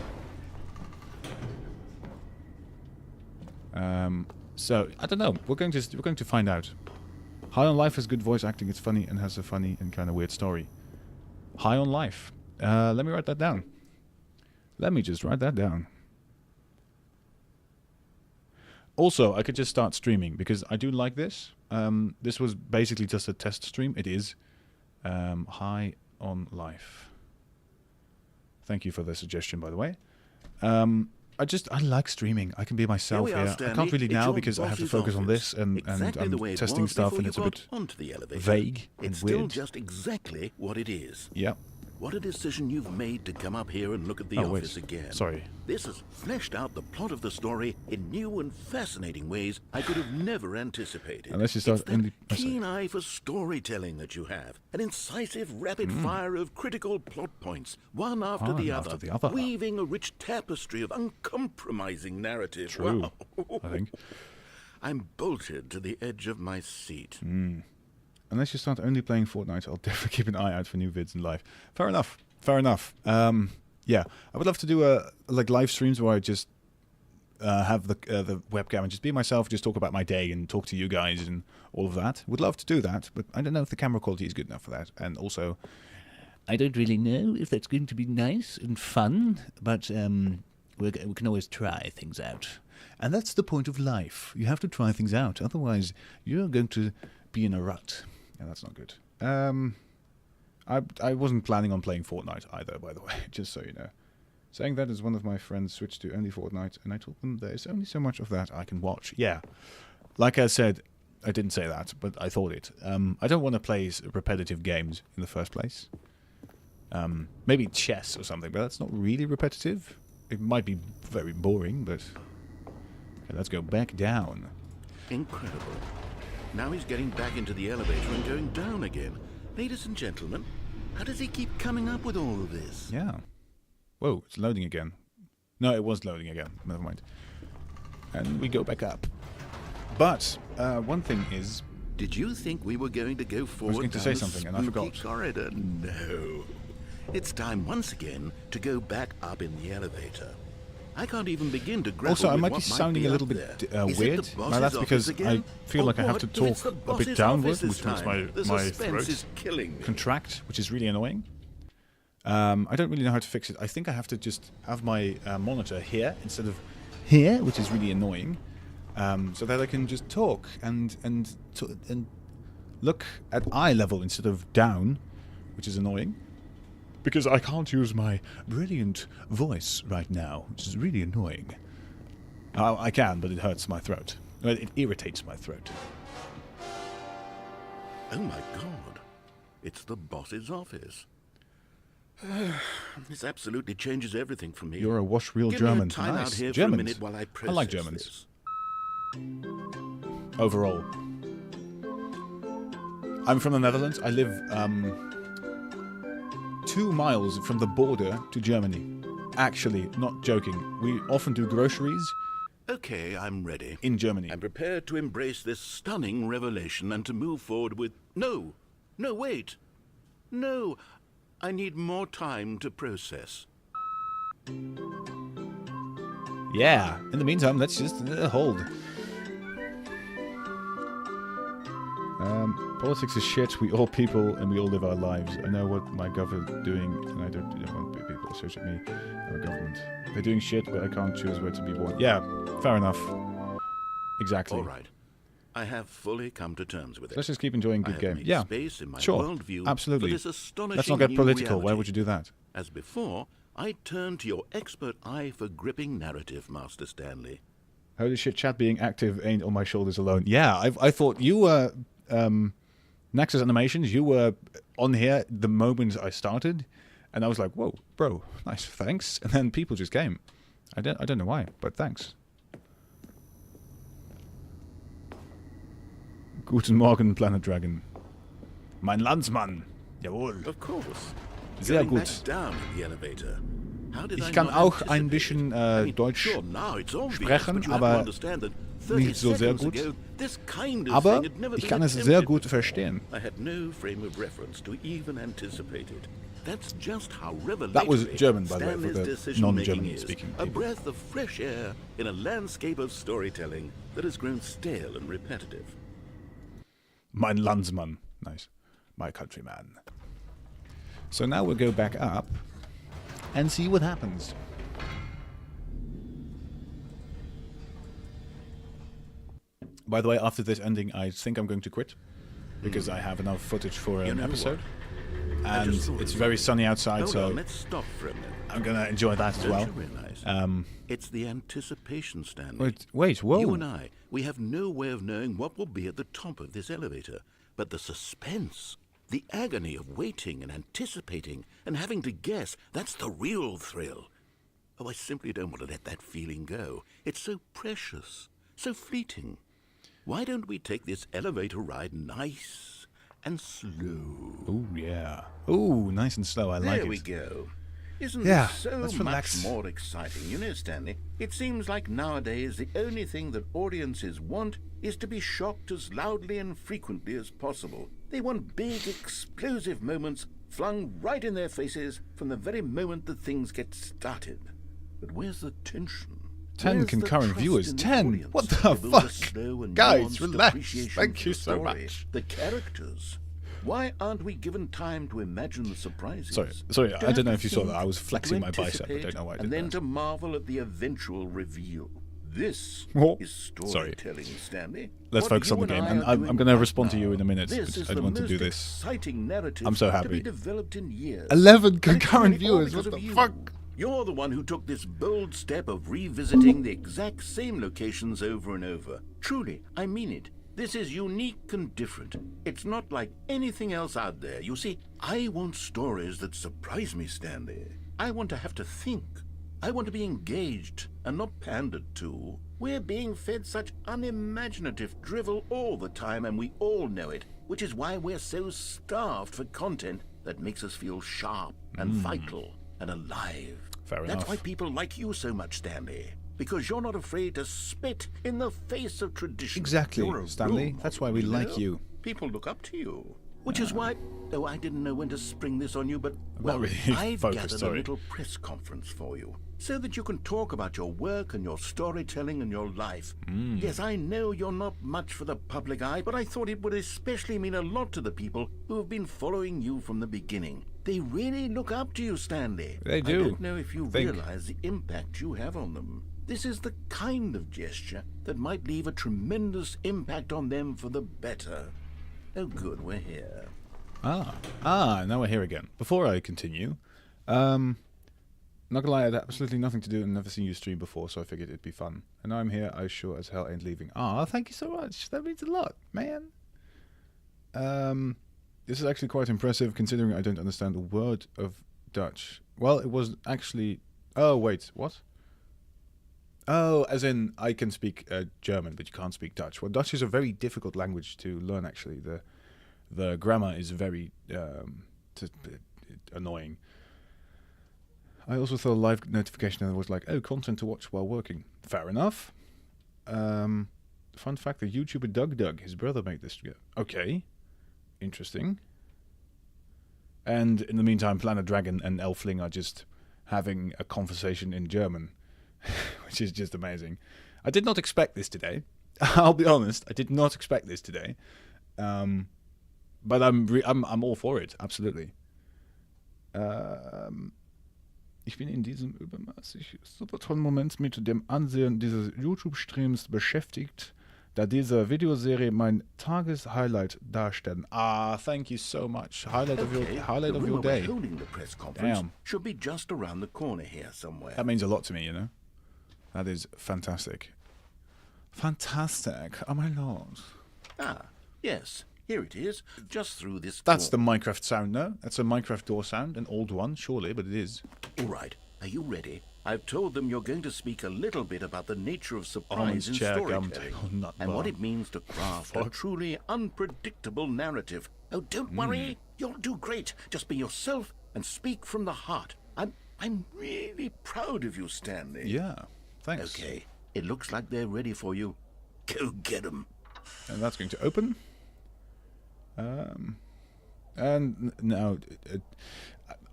So I don't know. We're going to find out. High on Life has good voice acting. It's funny and has a funny and kind of weird story. High on Life. Let me write that down. Let me just write that down. Also, I could just start streaming because I do like this. This was basically just a test stream. It is High on Life. Thank you for the suggestion, by the way. I like streaming. I can be myself Here we are, here. I Stanley. can't really It's now your because I have to boss's focus on office. this and Exactly the way I'm it testing was stuff before and you it's a got bit onto the elevator. vague and It's still weird. just exactly what it is. Yeah. What a decision you've made to come up here and look at the Oh, wait. office again. Sorry. This has fleshed out the plot of the story in new and fascinating ways I could have never anticipated. Unless you start it's that in the- keen eye for storytelling that you have. An incisive, rapid fire of critical plot points, one after One the after other, the other. weaving a rich tapestry of uncompromising narrative. True, Wow. I think. I'm bolted to the edge of my seat. Unless you start only playing Fortnite, I'll definitely keep an eye out for new vids in live. Fair enough. Fair enough. Yeah, I would love to do like live streams where I just have the webcam and just be myself, just talk about my day and talk to you guys and all of that. Would love to do that, but I don't know if the camera quality is good enough for that. And also, I don't really know if that's going to be nice and fun, but we can always try things out. And that's the point of life. You have to try things out. Otherwise, you're going to be in a rut. Yeah, that's not good. I wasn't planning on playing Fortnite either, by the way, just so you know. Saying that as one of my friends switched to only Fortnite, and I told them there's only so much of that I can watch. Yeah, like I said, I didn't say that, but I thought it. I don't want to play repetitive games in the first place. Maybe chess or something, but that's not really repetitive. It might be very boring, but... Okay, let's go back down. Incredible. Now he's getting back into the elevator and going down again. Ladies and gentlemen, how does he keep coming up with all of this? Yeah. Whoa, it's loading again. No, it was loading again. Never mind. And we go back up. But one thing is... Did you think we were going to go forward going to down say the something and I spooky forgot. corridor? No. It's time once again to go back up in the elevator. I can't even begin to grapple Also, I with might be what sounding a up little there. bit Is it weird. the Now boss's that's because office again? I feel like I have to What if it's talk the a boss's bit downward, office this which makes time? The my suspense throat is killing me. contract, which is really annoying. I don't really know how to fix it. I think I have to just have my monitor here instead of here, which is really annoying, so that I can just talk and look at eye level instead of down, which is annoying. Because I can't use my brilliant voice right now, which is really annoying. I can, but it hurts my throat. Well, it irritates my throat. Oh my God. It's the boss's office. This absolutely changes everything for me. You're a wash real Give German. me a time Nice. out here Germans. for a minute while I I process like Germans. this. Overall. I'm from the Netherlands. I live 2 miles from the border to Germany. Actually, not joking. We often do groceries Okay, I'm ready. in Germany. I'm prepared to embrace this stunning revelation and to move forward with... No, wait. No, I need more time to process. Yeah. In the meantime, let's just hold. Politics is shit. We all people and we all live our lives. I know what my government is doing, and I don't want people to associate me our government. They're doing shit, but I can't choose where to be born. Yeah, fair enough. Exactly. All right. I have fully come to terms with it. Let's just keep enjoying I good have game. made Yeah, space in my sure, worldview absolutely. for this astonishing Let's not get new political. Why reality. would you do that? As before, I turn to your expert eye for gripping narrative, Master Stanley. Holy shit, chat being active ain't on my shoulders alone. Yeah, I thought you were... Nexus Animations, you were on here the moment I started, and I was like, whoa, bro, nice, thanks. And then people just came. I don't know why, but thanks. Guten Morgen, Planet Dragon. Mein Landsmann. Jawohl. Of course. Sehr Going gut. back down in the elevator. How did I Ich kann not auch ein anticipate bisschen it? I mean, Deutsch sure, now it's obvious, sprechen, but you have to aber understand that 30 nicht so sehr seconds gut. ago, this kind of Aber thing had never ich been kann es attempted sehr gut before. verstehen. I had no frame of reference to even anticipate it. That's just how revelatory That was German, by the way, for Stanley's the decision-making non-German is. speaking A people. breath of fresh air in a landscape of storytelling that has grown stale and repetitive. Mein Landsmann. Nice. My countryman. So now we'll go back up and see what happens. By the way, after this ending, I think I'm going to quit because I have enough footage for an know episode. I And just thought it's of very sunny outside, Hold so on, let's stop for a minute. I'm going to enjoy that as Don't well. you realize? It's the anticipation, Stanley. Wait, whoa. You and I, we have no way of knowing what will be at the top of this elevator. But the suspense, the agony of waiting and anticipating and having to guess, that's the real thrill. Oh, I simply don't want to let that feeling go. It's so precious, so fleeting. Why don't we take this elevator ride nice and slow? Oh, yeah. Oh, nice and slow. I like There it. we go. Isn't Yeah, this so let's much relax. more exciting? You know, Stanley, it seems like nowadays the only thing that audiences want is to be shocked as loudly and frequently as possible. They want big, explosive moments flung right in their faces from the very moment that things get started. But where's the tension? 10 Where's the concurrent trust viewers. in the 10? audience What the to build fuck? a slow and Guys, nuanced relax. appreciation Thank for you the so story, much. The characters. Why aren't we given time to imagine the surprises? Sorry, I To don't know have if you to saw that. think, I was to flexing my bicep. I anticipate, don't know why I did and then that. to marvel at the eventual reveal. This Oh, is sorry. storytelling, Stanley. Let's What focus on you the and game, I and are I'm doing gonna right respond to you now. in a minute, This but is I the want to most do this. exciting narrative I'm so to happy. be developed in years. 11 And it's concurrent only all viewers. because What of the you. fuck? You're the one who took this bold step of revisiting the exact same locations over and over. Truly, I mean it. This is unique and different. It's not like anything else out there. You see, I want stories that surprise me, Stanley. I want to have to think. I want to be engaged and not pandered to. We're being fed such unimaginative drivel all the time, and we all know it, which is why we're so starved for content that makes us feel sharp and vital and alive. Fair That's enough. why people like you so much, Stanley. Because you're not afraid to spit in the face of tradition. Exactly, You're a Stanley. role That's model, why we you like know? you. People look up to you. Which is why... Oh, I didn't know when to spring this on you, but... I'm Well, not really I've focused, gathered sorry. a little press conference for you. So that you can talk about your work and your storytelling and your life. Yes, I know you're not much for the public eye, but I thought it would especially mean a lot to the people who have been following you from the beginning. They really look up to you, Stanley. They do. I don't know if you Think. realize the impact you have on them. This is the kind of gesture that might leave a tremendous impact on them for the better. Oh, good, we're here. Now we're here again. Before I continue, not gonna lie, I had absolutely nothing to do and never seen you stream before, so I figured it'd be fun. And now I'm here, I sure as hell ain't leaving. Thank you so much. That means a lot, man. This is actually quite impressive considering I don't understand a word of Dutch. Well, it was actually... Oh, wait, what? Oh, as in I can speak German, but you can't speak Dutch. Well, Dutch is a very difficult language to learn, actually. The grammar is very annoying. I also saw a live notification that was like, oh, content to watch while working. Fair enough. Fun fact, the YouTuber Doug, his brother made this together. Okay. Interesting. And in the meantime, Planet Dragon and Elfling are just having a conversation in German, which is just amazing. I did not expect this today. I'll be honest, I did not expect this today. But I'm all for it, absolutely. Ich bin in diesem übermäßig super tollen Moment mit dem Ansehen dieses YouTube-Streams beschäftigt, da diese Videoserie mein Tageshighlight darstellen. Ah, thank you so much. Highlight of your day. Holding the press conference Damn. should be just around the corner here somewhere. That means a lot to me, you know. That is fantastic. Fantastic. Oh my lord. Ah, yes. Here it is, just through this That's the door. Minecraft sound, no? That's a Minecraft door sound, an old one, surely, but it is. All right, are you ready? I've told them you're going to speak a little bit about the nature of surprise Almond's in chair, storytelling gum, nut and bar. what it means to craft a Fuck. truly unpredictable narrative. Oh, don't worry, you'll do great. Just be yourself and speak from the heart. I'm really proud of you, Stanley. Yeah, thanks. Okay, it looks like they're ready for you. Go get them. And that's going to open. And now,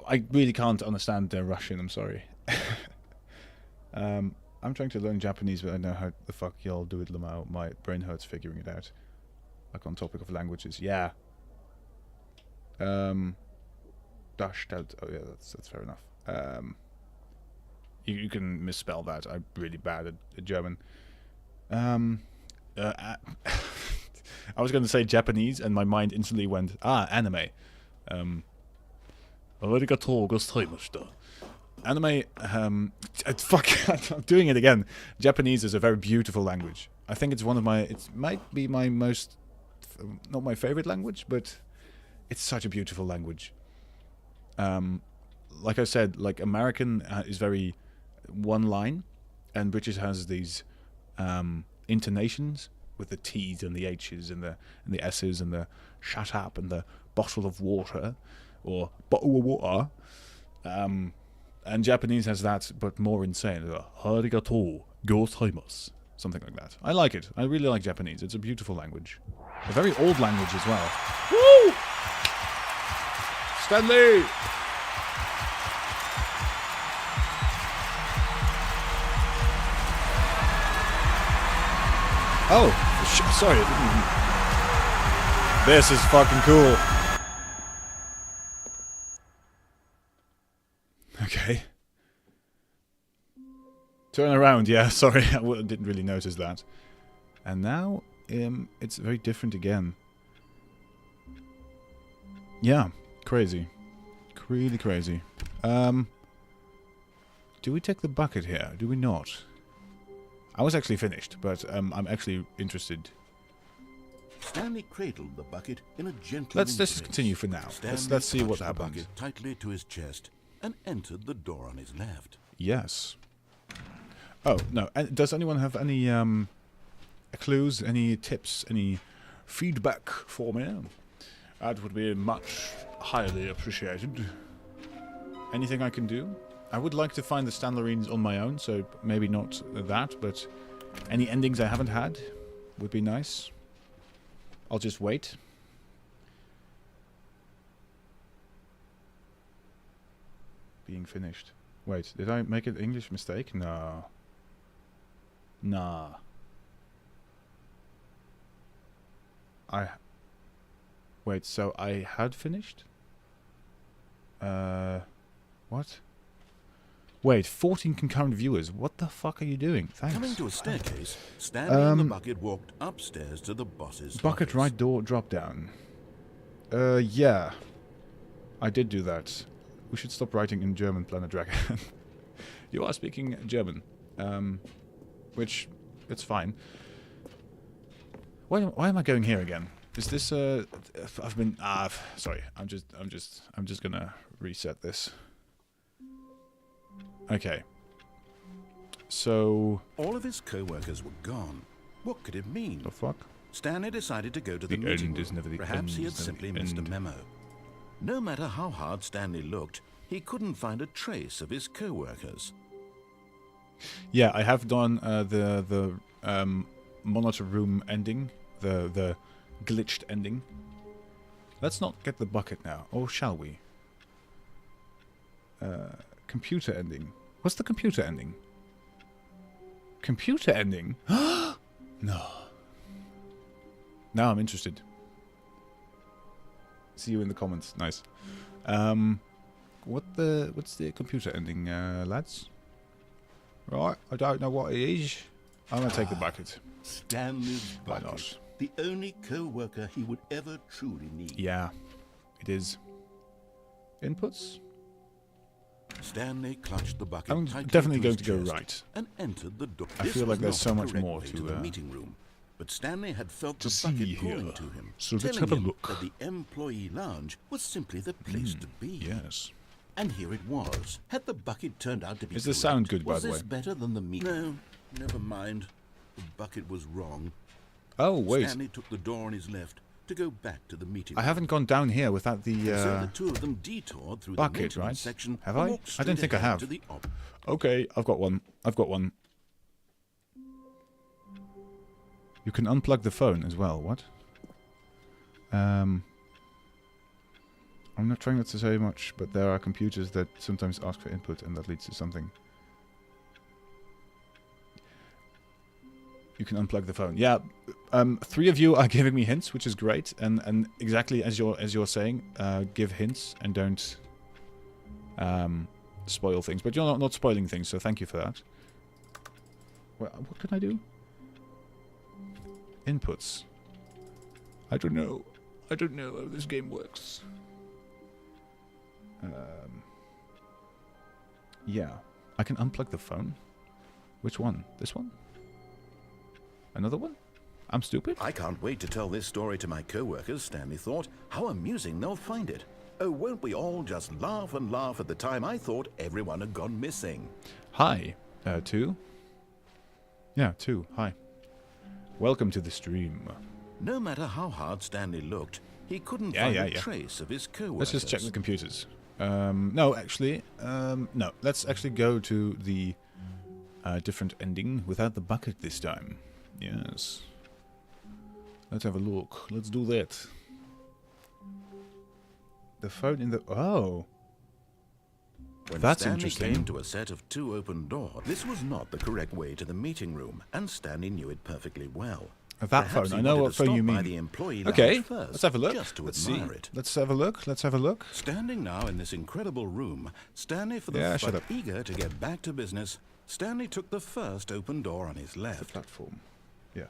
I really can't understand Russian, I'm sorry. I'm trying to learn Japanese, but I know how the fuck y'all do it, Lamau. My brain hurts figuring it out. Like on topic of languages, yeah. Darstellt, oh yeah, that's fair enough. You can misspell that, I'm really bad at German. I was going to say Japanese, and my mind instantly went, anime. Arigatou gozaimashita. Anime, fuck, I'm doing it again. Japanese is a very beautiful language. I think it's one of it might be my most, not my favorite language, but it's such a beautiful language. Like I said, like American is very one line, and British has these intonations with the T's and the H's and the S's and the shut up and the bottle of water or bottle of water. And Japanese has that, but more insane. Arigatou gozaimasu. Something like that. I like it. I really like Japanese. It's a beautiful language. A very old language as well. Woo! Stanley! Oh, sorry. This is fucking cool. Okay. Turn around, yeah, sorry, I didn't really notice that. And now, it's very different again. Yeah, crazy. Really crazy. Do we take the bucket here? Do we not? I was actually finished, but I'm actually interested. Stanley cradled the bucket in a gentle Let's embrace. continue for now. Stanley Let's see what touched the happens. bucket tightly to his chest and entered the door on his left. Yes. Oh, no. And does anyone have any clues, any tips, any feedback for me? That would be much highly appreciated. Anything I can do? I would like to find the Stanlerines on my own, so maybe not that, but any endings I haven't had would be nice. I'll just wait. Being finished. Wait, did I make an English mistake? No. Nah. Wait, so I had finished? What? Wait, 14 concurrent viewers. What the fuck are you doing? Thanks. Coming to a staircase, Stanley and the bucket walked upstairs to the boss's Bucket office. right door drop down. Yeah. I did do that. We should stop writing in German, Planet Dragon. You are speaking German. Which, it's fine. Why am I going here again? Is this I've been sorry. I'm just gonna reset this. Okay. So All of his co-workers were gone. What could it mean? the fuck? Stanley decided to go to the The meeting end is room. never the Perhaps end he had is never simply the missed a end. memo. No matter how hard Stanley looked, he couldn't find a trace of his co-workers. Yeah, I have done the monitor room ending, the glitched ending. Let's not get the bucket now, or shall we? Computer ending. What's the computer ending? Computer ending? No. Now I'm interested. See you in the comments. Nice. What's the computer ending, lads? Right, I don't know what it is. I'm gonna take the bucket. Stanley's Why bucket. not? The only co-worker he would ever truly need. Yeah, it is. Inputs? Stanley clutched the bucket I'm tightly definitely to going his to go chest right. and entered the door. I This feel like was there's not so the much correct more way to, the meeting room, but Stanley had felt to the see bucket here. calling to him, So let's telling have a him look. that the employee lounge was simply the place to be. Yes. And here it was. Had the bucket turned out to be Is the correct, sound good, by was the this way? better than the meat? No, never mind. The bucket was wrong. Oh, wait. Stanley took the door on his left to go back to the meeting I room. haven't gone down here without So the... the two of them detoured through the bucket, maintenance right? section. Have and I? walked I don't straight think I ahead have. to the Okay, I've got one. I've got one. You can unplug the phone as well. What? I'm not trying not to say much, but there are computers that sometimes ask for input, and that leads to something. You can unplug the phone. Yeah, 3 of you are giving me hints, which is great. And exactly as you're saying, give hints and don't spoil things. But you're not spoiling things, so thank you for that. What can I do? Inputs. I don't know. I don't know how this game works. Yeah. I can unplug the phone. Which one? This one? Another one? I'm stupid? I can't wait to tell this story to my co-workers, Stanley thought. How amusing they'll find it. Oh, won't we all just laugh and laugh at the time I thought everyone had gone missing. Hi. 2? Yeah, 2. Hi. Welcome to the stream. No matter how hard Stanley looked, he couldn't Yeah, find yeah, a yeah. trace of his co-workers. Let's just check the computers. No, actually, no. Let's actually go to the different ending without the bucket this time. Yes. Let's have a look. Let's do that. The phone in the... Oh. When That's Stanley interesting. came to a set of 2 open doors, this was not the correct way to the meeting room, and Stanley knew it perfectly well. That Perhaps phone. he I know wanted what to phone stop you by mean. the employee Okay, lounge first, let's have a look. just to Let's admire see. it. Let's have a look. Let's have a look. Standing now in this incredible room, Stanley for the Yeah, shut but up. eager to get back to business, Stanley took the first open door on his The left. platform. Yeah.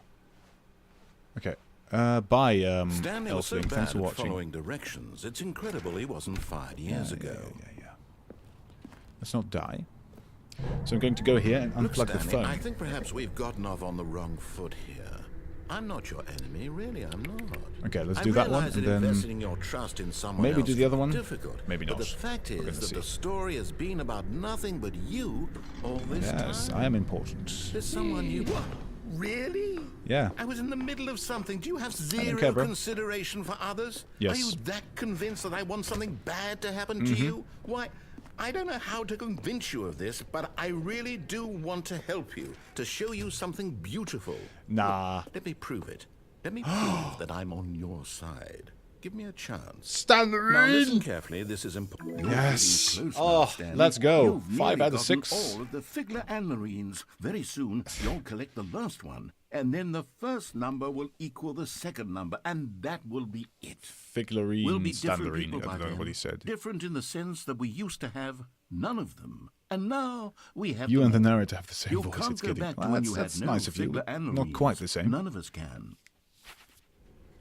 Okay. Bye, Stanley was so Elfling. bad Thanks for at watching. following directions, it's incredible he wasn't fired years ago. Yeah. Let's not die. So I'm going to go here and Look, unplug the Stanley, phone. I think perhaps we've gotten off on the wrong foot here. I'm not your enemy, really, I'm not. Okay, let's I do that one, realize and that then investing your trust in someone maybe else do the other can one. be difficult. Maybe But not. the fact We're is gonna that see. the story has been about nothing but you all this Yes, time. I am important. There's someone you... What? Really? Yeah. I was in the middle of something. Do you have don't zero care, bro. consideration for others? Yes. Are you that convinced that I want something bad to happen to you? Why, I don't know how to convince you of this, but I really do want to help you, to show you something beautiful. Nah. Let me prove it. Let me prove that I'm on your side. Give me a chance. Stanley! Now listen carefully, this is important. You're Yes. getting close Oh, now, Stanley. let's go. You've 5 nearly out of gotten 6. all of the Figler and Marines. Very soon, you'll collect the last one, and then the first number will equal the second number, and that will be it. Figlarine, We'll be different Standarine. people I by don't know then. what he said. Different in the sense that we used to have none of them, and now we have You them and the all. narrator have the same You voice. can't It's go getting... back to Well, when that's you that's had no nice of you. Figler and Not Marines. quite the same. None of us can.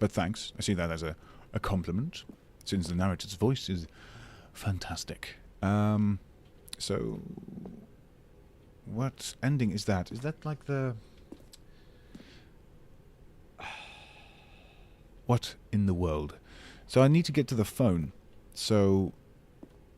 But thanks. I see that as a compliment, since the narrator's voice is fantastic. So... What ending is that? Is that like the... What in the world? So I need to get to the phone. So,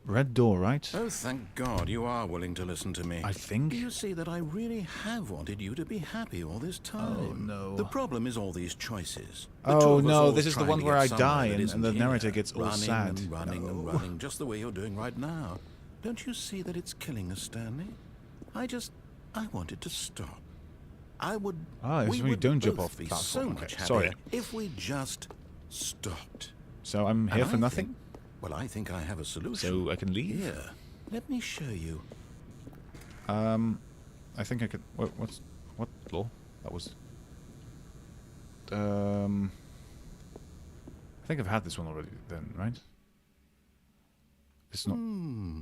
red door, right? Oh, thank God you are willing to listen to me. I think. You see that I really have wanted you to be happy all this time. Oh, no. The problem is all these choices. Oh, no, this is the one where I die and the narrator gets all running sad. and running No. and running, just the way you're doing right now. Don't you see that it's killing us, Stanley? I wanted to stop. It's when you don't jump off the be platform. so Okay, much happier sorry. if we just stopped. So I'm here And for I nothing? think- well, I think I have a solution. So I can leave? Here, let me show you. I think I could... What law? That was... I think I've had this one already then, right? It's not...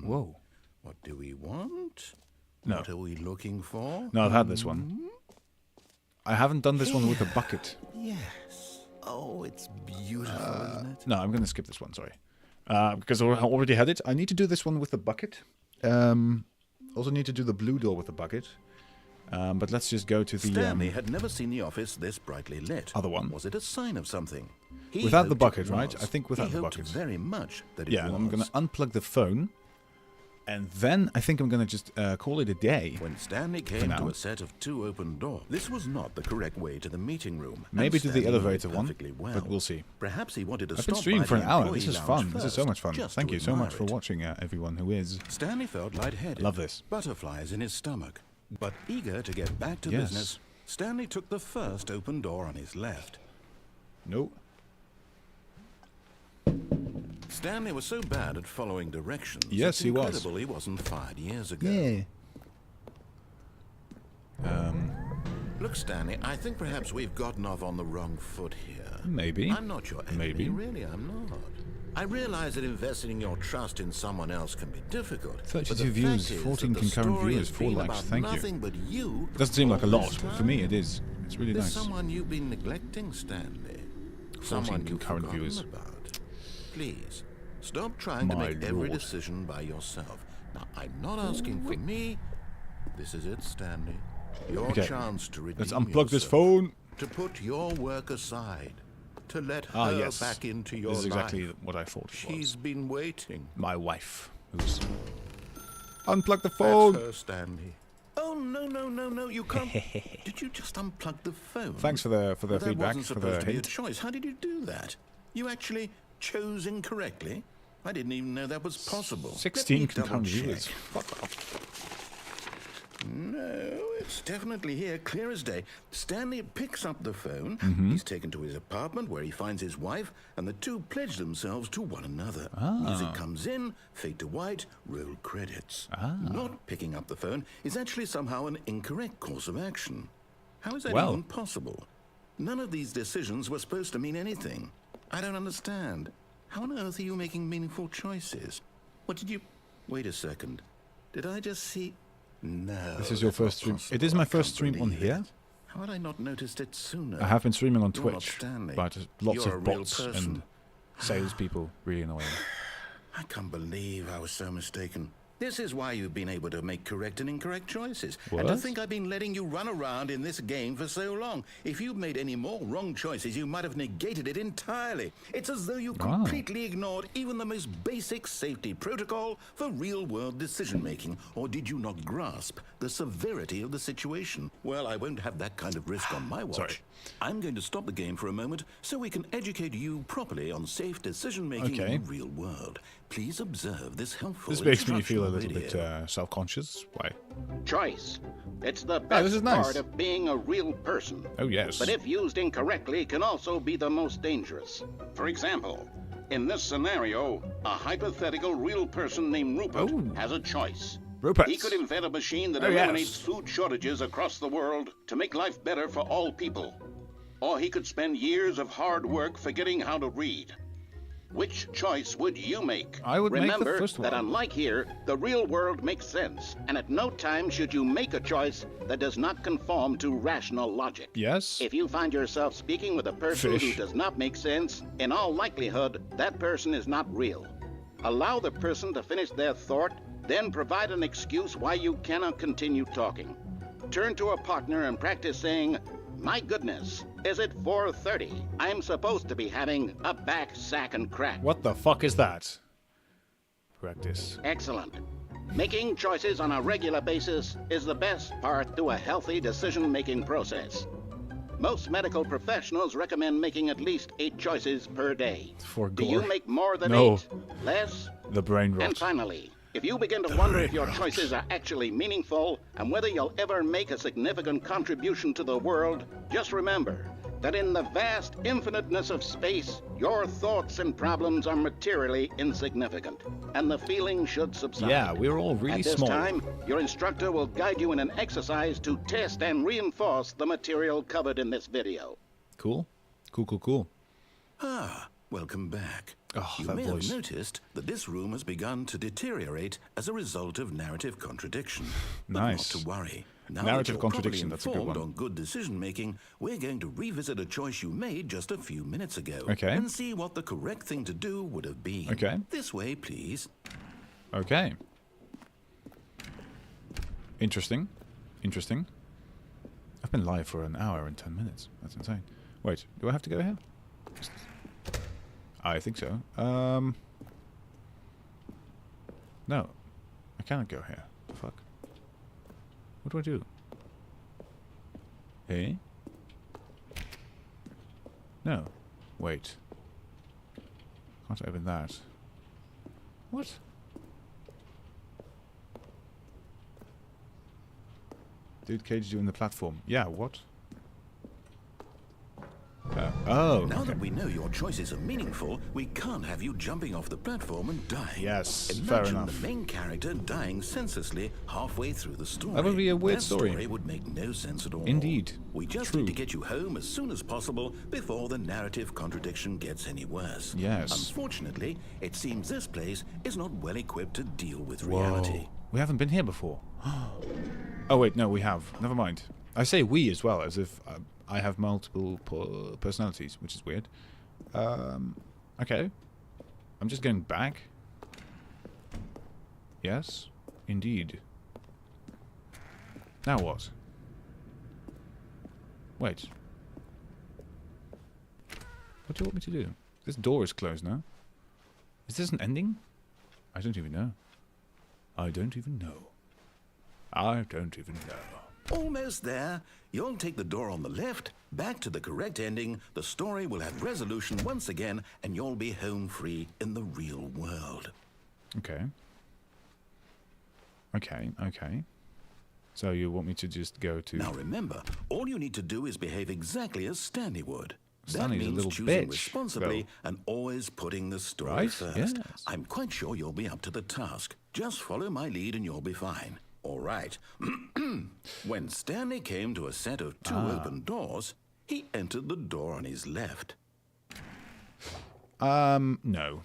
Whoa. What do we want? No. What are we looking for? No, I've had this one. I haven't done this one with a bucket. Yes. Oh, it's beautiful, isn't it? No, I'm going to skip this one, sorry. Because I already had it. I need to do this one with the bucket. Also need to do the blue door with the bucket. But let's just go to the... Stanley had never seen the office this brightly lit. Other one. Was it a sign of something? He Without the hoped bucket, it right? was. I think without he the hoped bucket. very much that it Yeah, was. I'm going to unplug the phone. And then I think I'm going to just call it a day. When Stanley came now. to a set of 2 open doors, this was not the correct way to the meeting room. Maybe and to the Stanley knew it elevator one, perfectly well. but we'll see. Perhaps he wanted to I've stop been streaming by for the an hour. employee This is lounge fun. This is so first, much fun. just Thank to you so much admire for it. watching, everyone who is. Stanley felt lightheaded. Love this. Butterflies in his stomach. But eager to get back to Yes. business, Stanley took the first open door on his left. No. Stanley was so bad at following directions. Yes, it's he was. incredible he wasn't fired years ago. Yeah. Look, Stanley, I think perhaps we've gotten off on the wrong foot here. Maybe. I'm not your enemy. Maybe. Really, I'm not. I realize that investing your trust in someone else can be difficult. but 32 the views, fact is 14 that the concurrent story viewers, has 4 been likes. about Thank you. nothing but you. Doesn't seem like a all lot, this but for me time. it is. It's really There's nice. someone you've been neglecting, Stanley. 14 Someone you've concurrent forgotten viewers. about. Please, stop trying to My make every lord. decision by yourself. Now, I'm not asking for me. This is it, Stanley. Your Okay, chance to redeem let's unplug this yourself. phone. To put your work aside. To let Ah, her yes. back into your This is exactly life. what I thought it She's was. been waiting. My wife. Who's... Unplug the That's phone. her, Stanley. Oh, no, you can't. Did you just unplug the phone? Thanks for the Well, feedback, that wasn't for supposed the to be a hint. choice. How did you do that? You actually chose incorrectly? I didn't even know that was possible. Let 16 me concurrent double-check. viewers. Fuck off. No, it's definitely here, clear as day. Stanley picks up the phone. Mm-hmm. He's taken to his apartment where he finds his wife, and the two pledge themselves to one another. Ah. Music comes in, fade to white, roll credits. Ah. Not picking up the phone is actually somehow an incorrect course of action. How is that Well. even possible? None of these decisions were supposed to mean anything. I don't understand. How on earth are you making meaningful choices? What did you... Wait a second. Did I just see... No. This is your that's not first stream. possible. It is my I first can't stream on believe here. it. How had I not noticed it sooner? I have been streaming on You're not Twitch, Stanley. but lots You're of a real bots person. and salespeople. Really annoying. I can't believe I was so mistaken. This is why you've been able to make correct and incorrect choices. And to What? think I've been letting you run around in this game for so long. If you'd made any more wrong choices, you might have negated it entirely. It's as though you Wow. completely ignored even the most basic safety protocol for real-world decision-making. Or did you not grasp the severity of the situation? Well, I won't have that kind of risk on my watch. Sorry. I'm going to stop the game for a moment so we can educate you properly on safe decision-making Okay. in the real world. Please observe this helpful This makes me feel a instructional little bit video. self-conscious. Why? Choice. It's the this best is nice. part of being a real person. Oh, yes. But if used incorrectly, can also be the most dangerous. For example, in this scenario, a hypothetical real person named Rupert Oh. has a choice. Rupert. He could invent a machine that Oh, eliminates yes. food shortages across the world to make life better for all people. Or he could spend years of hard work forgetting how to read. Which choice would you make? I would make the Remember first that one. unlike here, the real world makes sense, and at no time should you make a choice that does not conform to rational logic. Yes. If you find yourself speaking with a person Fish. who does not make sense, in all likelihood, that person is not real. Allow the person to finish their thought, then provide an excuse why you cannot continue talking. Turn to a partner and practice saying, My goodness, is it 4:30? I'm supposed to be having a back, sack, and crack. What the fuck is that? Practice. Excellent. Making choices on a regular basis is the best part to a healthy decision-making process. Most medical professionals recommend making at least 8 choices per day. For Do gore. you make more than No. 8? Less? The brain rot. And finally, if you begin to wonder if your choices are actually meaningful and whether you'll ever make a significant contribution to the world, just remember that in the vast infiniteness of space, your thoughts and problems are materially insignificant, and the feeling should subside. Yeah, we're all really At this small. time, your instructor will guide you in an exercise to test and reinforce the material covered in this video. Cool. Cool. Ah, welcome back. Oh, You that may voice. have noticed that this room has begun to deteriorate as a result of narrative contradiction. But Nice. not to worry. Now Narrative that you're contradiction, properly that's a good informed one. on good decision making, we're going to revisit a choice you made just a few minutes ago. Okay. And see what the correct thing to do would have been. Okay. This way, please. Okay. Interesting. I've been live for an hour and 10 minutes. That's insane. Wait, do I have to go here? I think so. No. I cannot go here. The fuck? What do I do? Eh? No. Wait. Can't open that. What? Dude caged you in the platform. Yeah, what? Oh. Now okay. that we know your choices are meaningful, we can't have you jumping off the platform and dying. Yes, Imagine fair enough. the main character dying senselessly halfway through the story. That would be a weird That story. would make no sense at all. Indeed. We just True. need to get you home as soon as possible before the narrative contradiction gets any worse. Yes. Unfortunately, it seems this place is not well equipped to deal with Whoa. reality. We haven't been here before. Oh wait, no, we have. Never mind. I say we as well, as if I have multiple personalities, which is weird. Okay. I'm just going back. Yes, indeed. Now what? Wait. What do you want me to do? This door is closed now. Is this an ending? I don't even know. I don't even know. Almost there. You'll take the door on the left, back to the correct ending, the story will have resolution once again, and you'll be home free in the real world. Okay. So you want me to just go to... Now remember, all you need to do is behave exactly as Stanley would. Stanley's a that means little choosing bitch, responsibly though. and always putting the story Right, first. yes. I'm quite sure you'll be up to the task. Just follow my lead and you'll be fine. All right. When Stanley came to a set of 2 open doors, he entered the door on his left. No.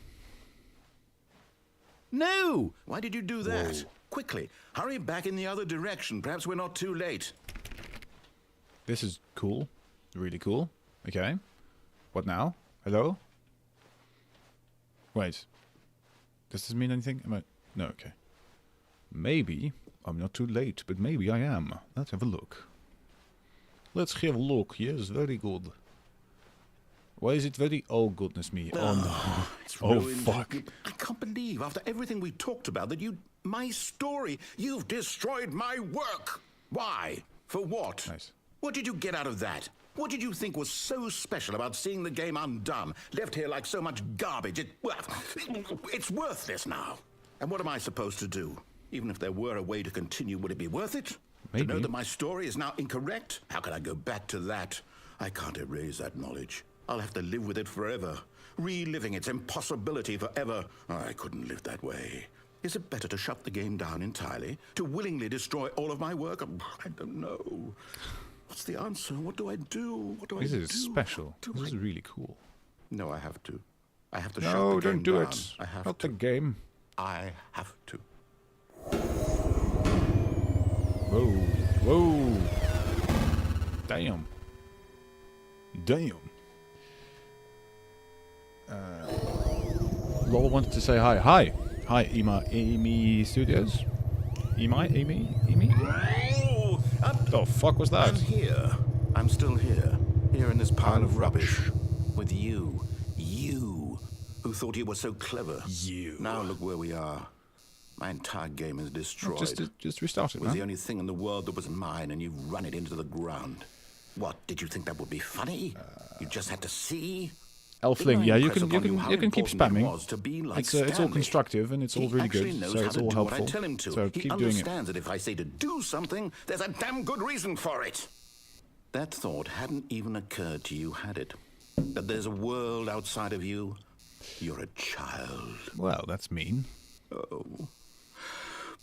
No! Why did you do that? Quickly, hurry back in the other direction. Perhaps we're not too late. This is cool. Really cool. Okay. What now? Hello? Wait. Does this mean anything? Am I... No, okay. Maybe I'm not too late, but maybe I am. Let's have a look. Let's have a look. Yes, very good. Why is it very... Oh, goodness me. Oh, no. It's Oh, ruined. fuck. I can't believe, after everything we talked about, that you... My story. You've destroyed my work. Why? For what? Nice. What did you get out of that? What did you think was so special about seeing the game undone? Left here like so much garbage. It's worthless now. And what am I supposed to do? Even if there were a way to continue, would it be worth it? Maybe. To know that my story is now incorrect? How can I go back to that? I can't erase that knowledge. I'll have to live with it forever. Reliving its impossibility forever. I couldn't live that way. Is it better to shut the game down entirely? To willingly destroy all of my work? I don't know. What's the answer? What do I do? What do This I do? is special. What do This I- is really cool. No, I have to. I have to shut No, the game don't do down. it. I have Not to. the game. I have to. Whoa. Whoa. Damn. Lola wanted to say hi. Hi. Hi, Amy Studios. Amy? Oh, The fuck was that? I'm here. I'm still here in this pile of rubbish. With you. You, who thought you were so clever. You. Now look where we are. My entire game is destroyed. Just restart it, It was man. the only thing in the world that was mine, and you've run it into the ground. What, did you think that would be funny? You just had to see? Elfling, yeah, you can keep Was spamming. to be like It's all Stanley. constructive and it's all He really actually good, knows so how it's to all do what helpful. I tell him to. So He keep doing it. understands that if I say to do something, there's a damn good reason for it. That thought hadn't even occurred to you, had it? That there's a world outside of you? You're a child. Well, that's mean. Oh,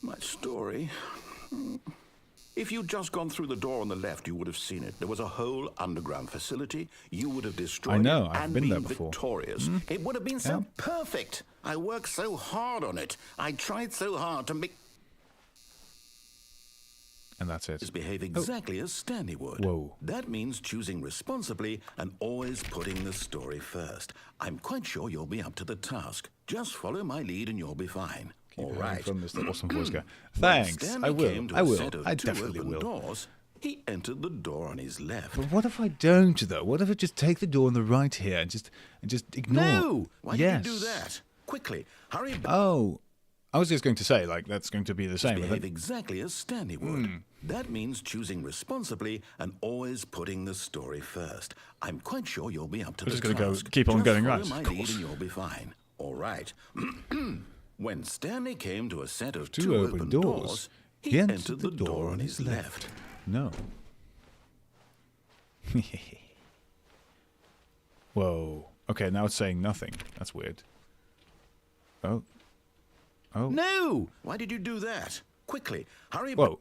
my story. If you'd just gone through the door on the left, you would have seen it. There was a whole underground facility. You would have destroyed I know, it I've and been there been before. victorious. It would have been so perfect. I worked so hard on it. I tried so hard to make And that's it. behave exactly as Stanley would. Whoa. That means choosing responsibly and always putting the story first. I'm quite sure you'll be up to the task. Just follow my lead and you'll be fine. All right. From Mr. Awesome Voice Guy. When Thanks. Stanley I will. came to I a will. set of I two definitely open will. Doors, he entered the door on his left. But what if I don't, though? What if I just take the door on the right here and just ignore? No! Why yes. did you do that? Quickly, hurry back. Oh, I was just going to say, like, that's going to be the same. Behave But exactly as Stanley would. That means choosing responsibly and always putting the story first. I'm quite sure you'll be up to We're the just gonna task. keep on Just going follow right, my of lead course. and you'll be fine. All right. When Stanley came to a set of Two two open open doors. doors, He he entered entered the the door on his left. no. Whoa. Okay, now it's saying nothing. That's weird. Oh. Oh. No! Why did you do that? Quickly, hurry back. Whoa.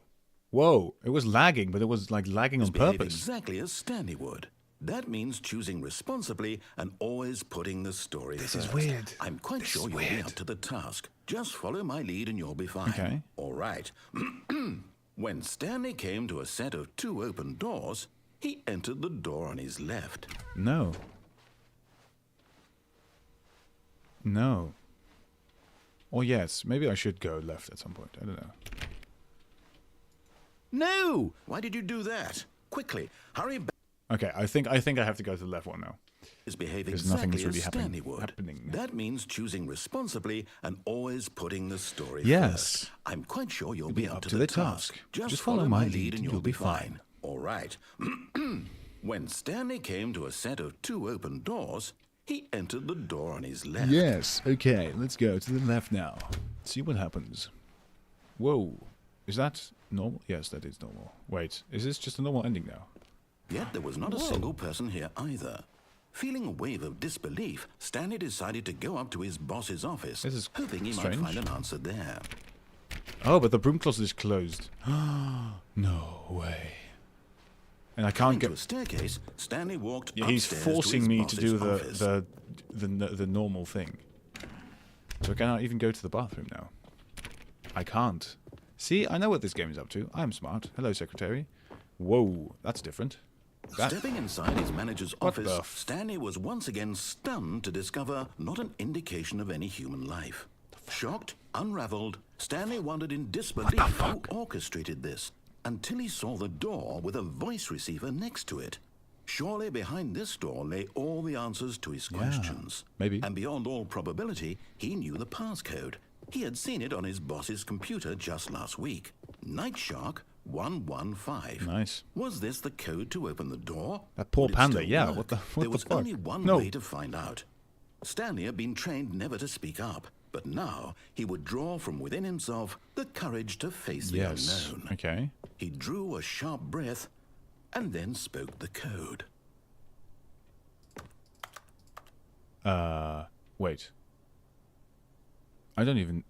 Whoa. It was lagging, but it was like lagging on Behave purpose. exactly as Stanley would. That means choosing responsibly and always putting the story This first. is weird. I'm quite This sure is you'll be weird. up to the task. Just follow my lead and you'll be fine. Okay. All right. When Stanley came to a set of two open doors, he entered the door on his left. No. No. Or yes, maybe I should go left at some point. I don't know. No! Why did you do that? Quickly, hurry back. Okay, I think I have to go to the left one now. Behave Because nothing exactly is really as Stanley would. happening. That means choosing responsibly and always putting the story Yes. first. I'm quite sure you'll be up to the task. Just follow my lead and you'll be fine. All right. When Stanley came to a set of two open doors, he entered the door on his left. Yes, okay, let's go to the left now. See what happens. Whoa. Is that normal? Yes, that is normal. Wait, is this just a normal ending now? Yet there was not a single person here either. Feeling a wave of disbelief, Stanley decided to go up to his boss's office, This is hoping he strange. might find an answer there. Oh, but the broom closet is closed. No way. And I can't Coming to get... a staircase, Stanley walked Yeah, he's upstairs to forcing his me to boss's do office. the normal thing. So I cannot even go to the bathroom now. I can't. See, I know what this game is up to. I'm smart. Hello, secretary. Whoa, that's different. That, Stepping inside his manager's What office, the f- Stanley was once again stunned to discover not an indication of any human life. Shocked, unraveled, Stanley wondered in disbelief who orchestrated this, until he saw the door with a voice receiver next to it. Surely behind this door lay all the answers to his questions. maybe. And beyond all probability, he knew the passcode. He had seen it on his boss's computer just last week. Night Shark 115. Nice. Was this the code to open the door? That poor Would it panda, still yeah, work? what the There fuck? was only one No. way to find out. Stanley had been trained never to speak up, but now he would draw from within himself the courage to face the Yes. unknown. Okay. He drew a sharp breath and then spoke the code. Wait. I don't even...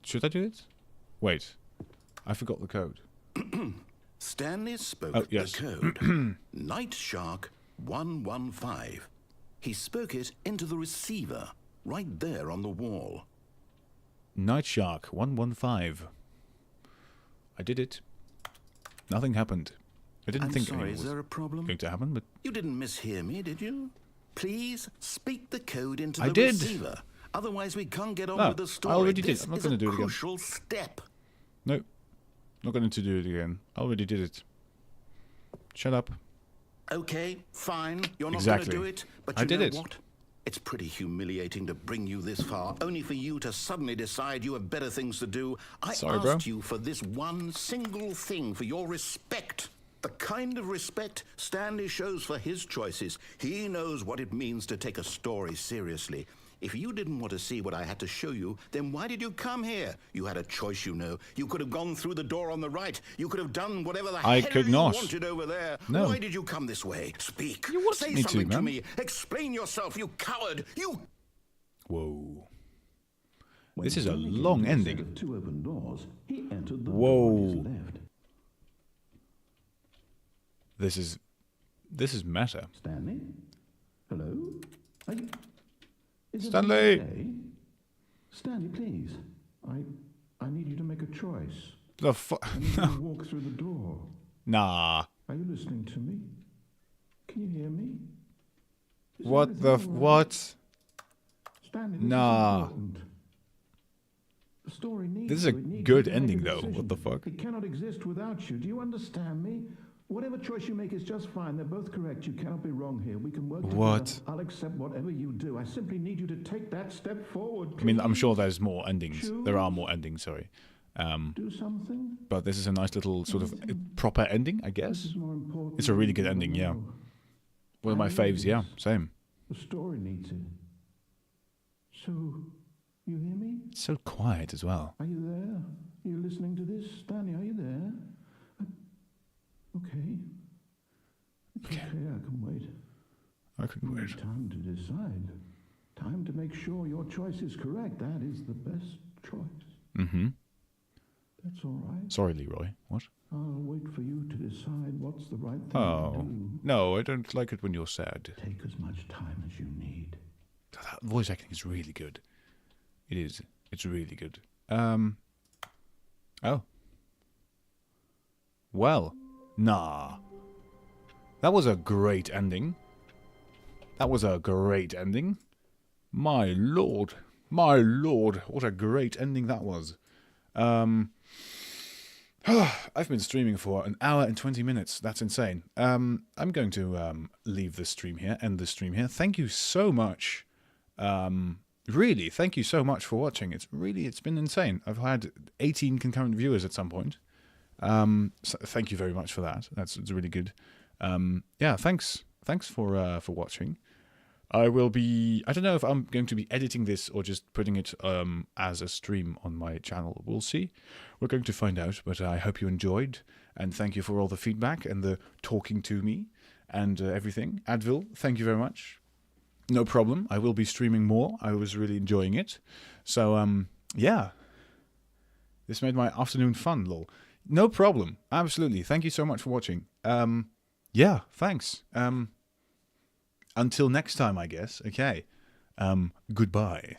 Should I do it? Wait. I forgot the code. Stanley spoke Oh, yes. the code. Night Shark 115. He spoke it into the receiver, right there on the wall. Night Shark 115. I did it. Nothing happened. I didn't I'm think sorry, anything is was there a problem? going to happen, but You didn't mishear me, did you? Please speak the code into I the did. receiver. Otherwise, we can't get on No, with the story. I already did. This I'm not is gonna a do it again. crucial step. no. Not going to do it again. I already did it. Shut up. Okay, fine. You're not Exactly. going to do it, but I you did know it. what? It's pretty humiliating to bring you this far, only for you to suddenly decide you have better things to do. I Sorry, asked bro. you for this one single thing, for your respect. The kind of respect Stanley shows for his choices. He knows what it means to take a story seriously. If you didn't want to see what I had to show you, then why did you come here? You had a choice, you know. You could have gone through the door on the right. You could have done whatever the I hell could you not. wanted over there. No. Why did you come this way? Speak. You wanted Say me to, something to man. me. Explain yourself, you coward. You... Whoa. This is a long ending. Two open doors. He entered the Whoa. door on his left. This is meta. Stanley? Hello? Are you... Is it Stanley! okay? Stanley, please. I need you to make a choice. The fuck? I need you to walk through the door. Nah. Are you listening to me? Can you hear me? Is What the everything all right? what? Stanley, this Nah. is important. The story needs This is a you. It needs good you to make ending, a though. decision. What the fuck? It cannot exist without you. Do you understand me? Whatever choice you make is just fine. They're both correct. You cannot be wrong here. We can work together. What? I'll accept whatever you do. I simply need you to take that step forward. I mean, I'm please. sure there's more endings. There are more endings, sorry. Do something. But this is a nice little sort of proper ending, I This guess. is more important. It's a really than good you ending, yeah. know. One of my faves, yeah. Same. The story needs it. So, you hear me? It's so quiet as well. Are you there? Are you listening to this? Stanley, are you there? Okay. It's okay, I can wait. I could wait. Time to decide. Time to make sure your choice is correct. That is the best choice. Mm-hmm. That's all right. Sorry, Leroy. What? I'll wait for you to decide what's the right thing to Oh. do. No, I don't like it when you're sad. Take as much time as you need. That voice acting is really good. It is. It's really good. Oh. Well. Nah. That was a great ending. That was a great ending. My lord. My lord. What a great ending that was. I've been streaming for an hour and 20 minutes. That's insane. I'm going to leave the stream here, end the stream here. Thank you so much. Really, thank you so much for watching. It's been insane. I've had 18 concurrent viewers at some point. So thank you very much for that. It's really good. Yeah, thanks for watching. I don't know if I'm going to be editing this or just putting it as a stream on my channel. We'll see. We're going to find out, but I hope you enjoyed, and thank you for all the feedback and the talking to me and everything. Advil, thank you very much. No problem. I will be streaming more. I was really enjoying it. So, yeah. This made my afternoon fun, lol. No problem. Absolutely. Thank you so much for watching. Yeah, thanks. Until next time, I guess. Okay. Goodbye.